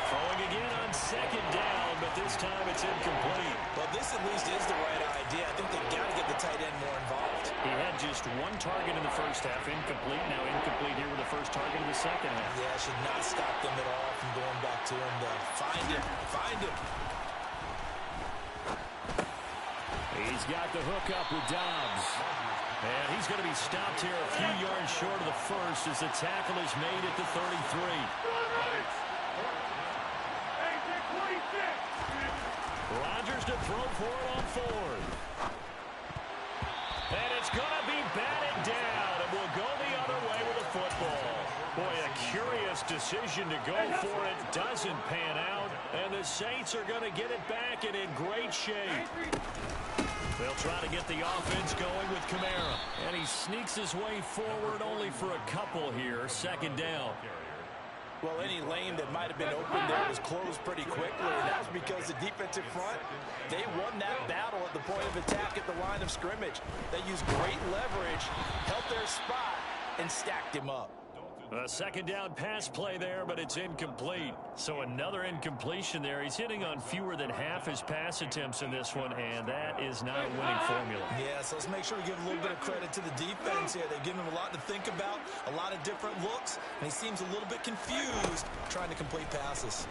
Throwing again on 2nd down, but this time it's incomplete. Well, this at least is the right idea. I think they've got to get the tight end more involved. He had just 1 target in the first half, incomplete. Now incomplete here with the first target in the second half. Yeah, should not stop them at all from going back to him to find him. He's got the hook up with Dobbs. And he's going to be stopped here a few yards short of the first as the tackle is made at the 33. Rodgers to throw for it on fourth. And it's going to be batted down, and we'll go the other way with the football. Boy, a curious decision to go for it. Doesn't pan out, and the Saints are going to get it back and in great shape. They'll try to get the offense going with Kamara. And he sneaks his way forward only for a couple here. Second down. Well, any lane that might have been open there was closed pretty quickly, and that was because the defensive front, they won that battle at the point of attack at the line of scrimmage. They used great leverage, held their spot, and stacked him up. A second down pass play there, but it's incomplete. So another incompletion there. He's hitting on fewer than half his pass attempts in this one, and that is not a winning formula. Yeah, so let's make sure we give a little bit of credit to the defense here. They've given him a lot to think about, a lot of different looks, and he seems a little bit confused trying to complete passes.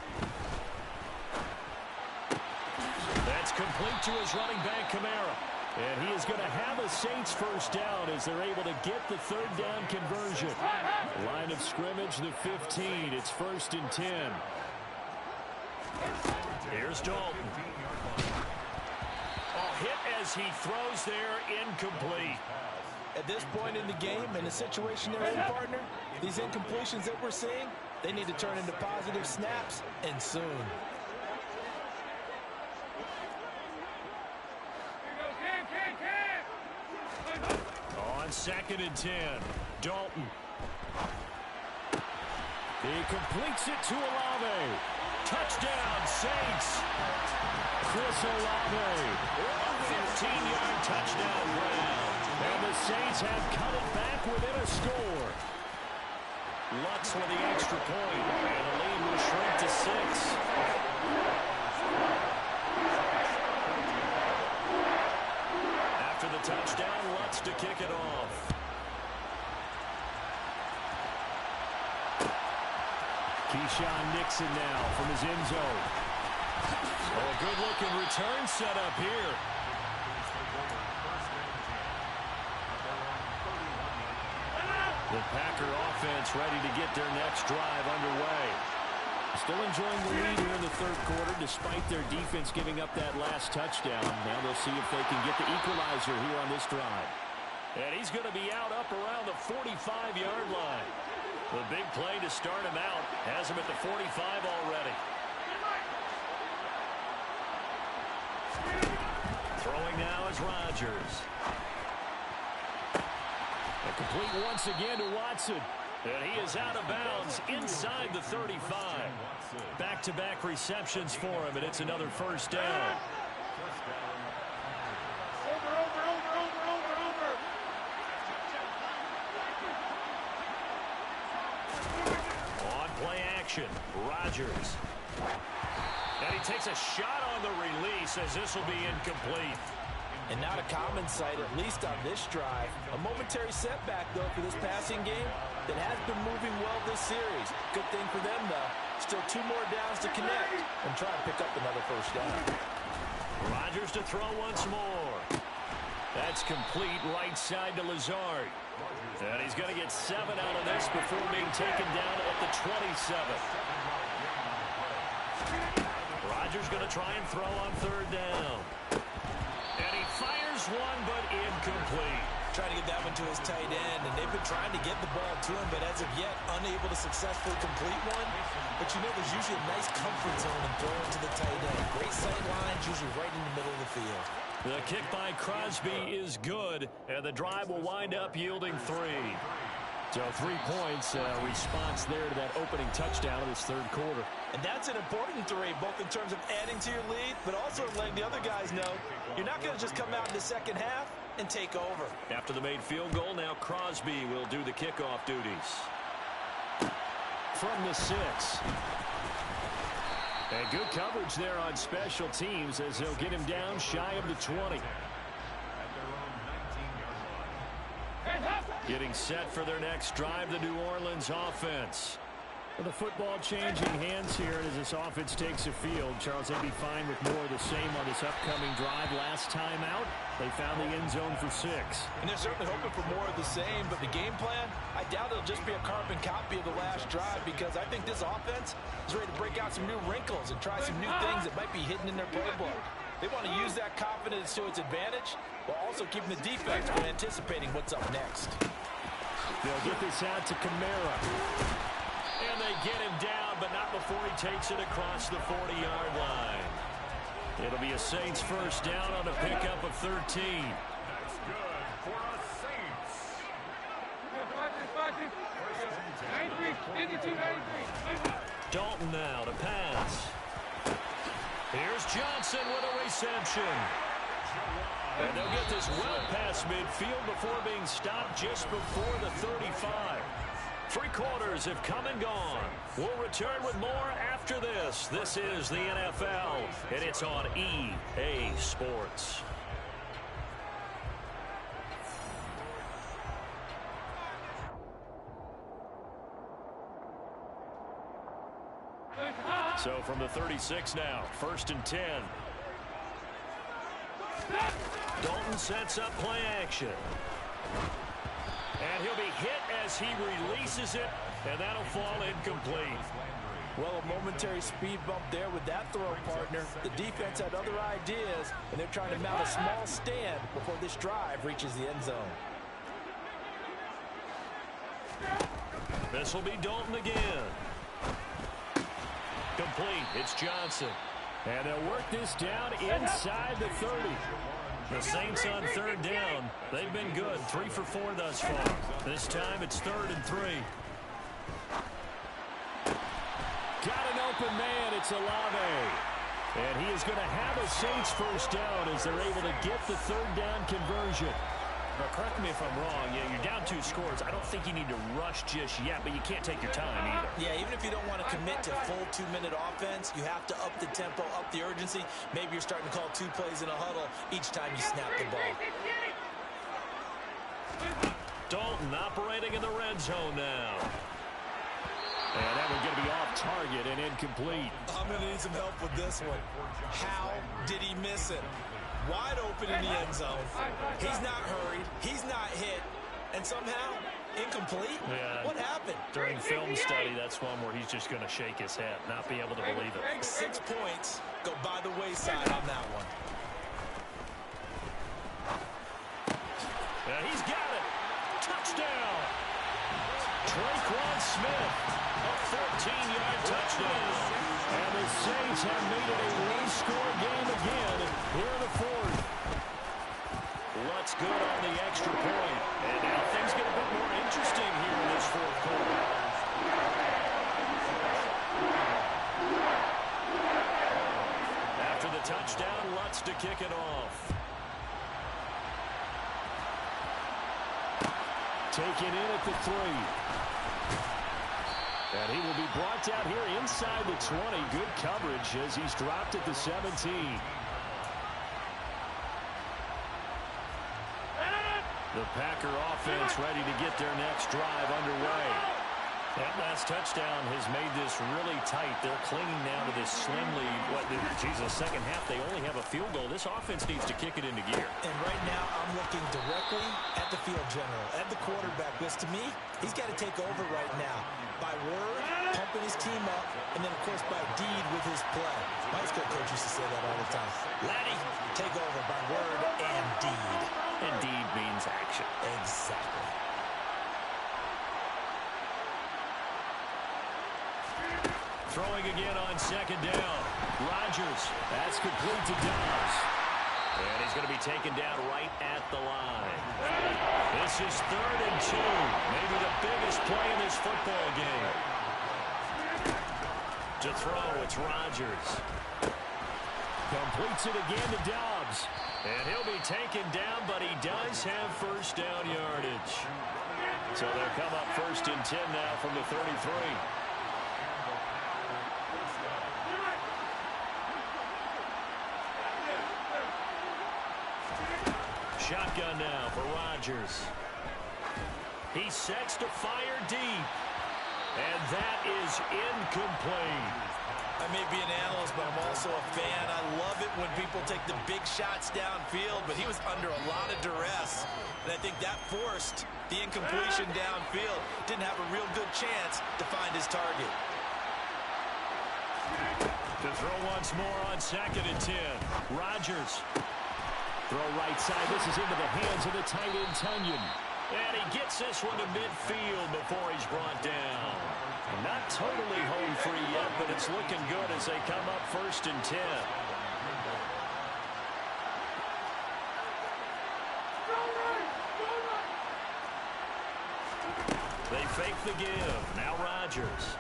That's complete to his running back, Kamara. And he is going to have a Saints first down as they're able to get the third down conversion. Line of scrimmage, the 15. It's 1st and 10. Here's Dalton. Hit as he throws there, incomplete. At this point in the game, in the situation they're in, partner, these incompletions that we're seeing, they need to turn into positive snaps, and soon. On 2nd and 10, Dalton. He completes it to Olave. Touchdown, Saints. Chris Olave. 15-yard touchdown ground. And the Saints have cut it back within a score. Lutz with the extra point. And the lead will shrink to 6. After the touchdown, Lutz to kick it off. Keyshawn Nixon now from his end zone. Oh, a good-looking return set up here. The Packer offense ready to get their next drive underway. Still enjoying the lead here in the third quarter despite their defense giving up that last touchdown. Now they'll see if they can get the equalizer here on this drive. And he's going to be out up around the 45-yard line. The big play to start him out has him at the 45 already. Throwing now is Rodgers. And complete once again to Watson. And he is out of bounds inside the 35. Back-to-back receptions for him, and it's another first down. On play action, Rodgers. And he takes a shot on the release as this will be incomplete. And not a common sight, at least on this drive. A momentary setback, though, for this passing game that has been moving well this series. Good thing for them, though. Still 2 more downs to connect and try to pick up another first down. Rodgers to throw once more. That's complete right side to Lazard. And he's going to get 7 out of this before being taken down at the 27. Rodgers going to try and throw on third down. And he fires one, but incomplete. Trying to get that one to his tight end, and they've been trying to get the ball to him, but as of yet, unable to successfully complete one. But you know, there's usually a nice comfort zone in throwing to the tight end. Great sight lines, usually right in the middle of the field. The kick by Crosby is good, and the drive will wind up yielding 3. So 3 points, response there to that opening touchdown of this third quarter. And that's an important 3, both in terms of adding to your lead, but also letting the other guys know you're not going to just come out in the second half and take over. After the made field goal, now Crosby will do the kickoff duties. From the 6. And good coverage there on special teams as they'll get him down shy of the 20. Getting set for their next drive, the New Orleans offense. Well, the football changing hands here as this offense takes the field. Charles, they'd be fine with more of the same on this upcoming drive. Last time out, they found the end zone for 6. And they're certainly hoping for more of the same, but the game plan, I doubt it'll just be a carbon copy of the last drive, because I think this offense is ready to break out some new wrinkles and try some new things that might be hidden in their playbook. They want to use that confidence to its advantage while also keeping the defense from anticipating what's up next. They'll get this out to Kamara. And they get him down, but not before he takes it across the 40-yard line. It'll be a Saints first down on a pickup of 13. That's good for a Saints. Dalton now to pass. Here's Johnson with a reception. And they'll get this well past midfield before being stopped just before the 35. 3 quarters have come and gone. We'll return with more after this. This is the NFL, and it's on EA Sports. So from the 36 now, 1st and 10. Dalton sets up play action. And he'll be hit as he releases it, and that'll fall incomplete. Well, a momentary speed bump there with that throw, partner. The defense had other ideas, and they're trying to mount a small stand before this drive reaches the end zone. This will be Dalton again. Complete. It's Johnson. And they'll work this down inside the 30. The Saints on 3rd down. They've been good. 3 for 4 thus far. This time it's 3rd and 3. Got an open man. It's Olave. And he is going to have a Saints first down as they're able to get the 3rd down conversion. Now, correct me if I'm wrong. Yeah, you're down 2 scores. I don't think you need to rush just yet, but you can't take your time either. Yeah, even if you don't want to commit to full 2-minute offense, you have to up the tempo, up the urgency. Maybe you're starting to call 2 plays in a huddle each time you snap the ball. Dalton operating in the red zone now. And that one's going to be off target and incomplete. I'm going to need some help with this one. How did he miss it? Wide open in the end zone. He's not hurried. He's not hit. And somehow, incomplete? Yeah. What happened? During film study, that's one where he's just going to shake his head, not be able to believe it. 6 points go by the wayside on that one. Yeah, he's got it. Touchdown. Traquan Smith, a 14-yard touchdown. And the Saints have made it a one-score game again here in the 4th. What's good on the extra point. And now things get a bit more interesting here in this 4th quarter. After the touchdown, Lutz to kick it off. Taken in at the 3. And he will be brought down here inside the 20. Good coverage as he's dropped at the 17. The Packer offense ready to get their next drive underway. That last touchdown has made this really tight. They're clinging now to this slim lead. The second half, they only have a field goal. This offense needs to kick it into gear. And right now, I'm looking directly at the field general, at the quarterback. Because to me, he's got to take over right now. By word, pumping his team up, and then, of course, by deed with his play. My high school coach used to say that all the time. Laddie, take over by word and deed. And deed means action. Exactly. Throwing again on 2nd down. Rodgers. That's complete to Dobbs. And he's going to be taken down right at the line. This is 3rd and 2. Maybe the biggest play in this football game. To throw, it's Rodgers. Completes it again to Dobbs. And he'll be taken down, but he does have first down yardage. So they'll come up 1st and 10 now from the 33. Shotgun now for Rodgers. He sets to fire deep. And that is incomplete. I may be an analyst, but I'm also a fan. I love it when people take the big shots downfield, but he was under a lot of duress. And I think that forced the incompletion downfield. Didn't have a real good chance to find his target. To throw once more on 2nd and 10. Rodgers. Throw right side. This is into the hands of the tight end, Tonyan. And he gets this one to midfield before he's brought down. Not totally home free yet, but it's looking good as they come up 1st and 10. They fake the give. Now Rodgers.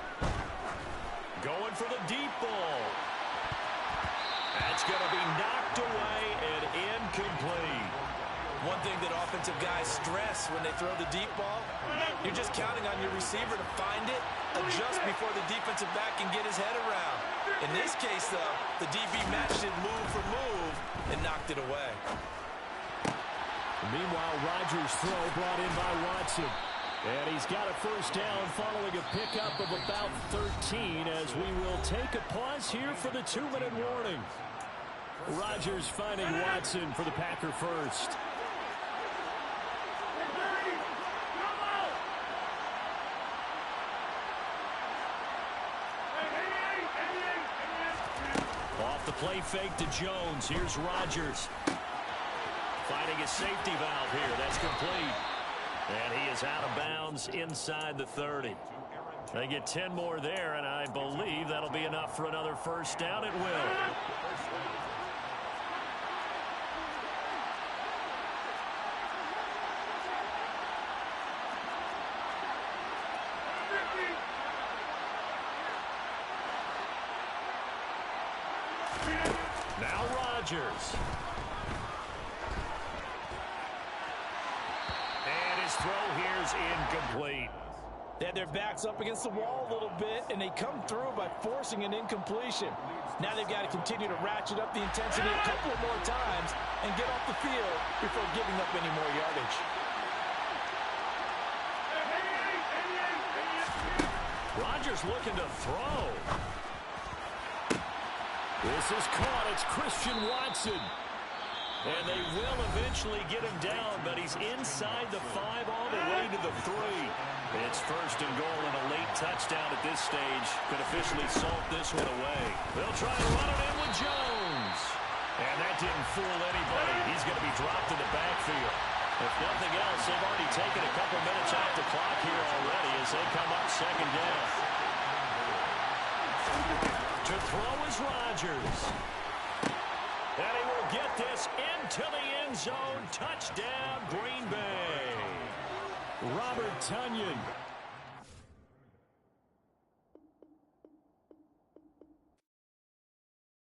Going for the deep ball. That's going to be knocked away and incomplete. One thing that offensive guys stress when they throw the deep ball, you're just counting on your receiver to find it, adjust before the defensive back can get his head around. In this case, though, the DB matched it move for move and knocked it away. Meanwhile, Rodgers' throw brought in by Watson. And he's got a first down following a pickup of about 13 as we will take a pause here for the 2-minute warning. Rodgers finding Watson for the Packer first. Off the play fake to Jones. Here's Rodgers. Finding a safety valve here. That's complete. And he is out of bounds inside the 30. They get 10 more there, and I believe that'll be enough for another first down. It will. Now Rodgers. And his throw here's incomplete. They had their backs up against the wall a little bit, and they come through by forcing an incompletion. Now they've got to continue to ratchet up the intensity a couple of more times and get off the field before giving up any more yardage. Rodgers looking to throw. This is caught. It's Christian Watson. And they will eventually get him down, but he's inside the 5 all the way to the 3. It's 1st and goal and a late touchdown at this stage could officially salt this one away. They'll try to run it in with Jones. And that didn't fool anybody. He's going to be dropped in the backfield. If nothing else, they've already taken a couple minutes off the clock here already as they come up 2nd down. To throw is Rodgers. And he will get this into the end zone. Touchdown, Green Bay. Robert Tonyan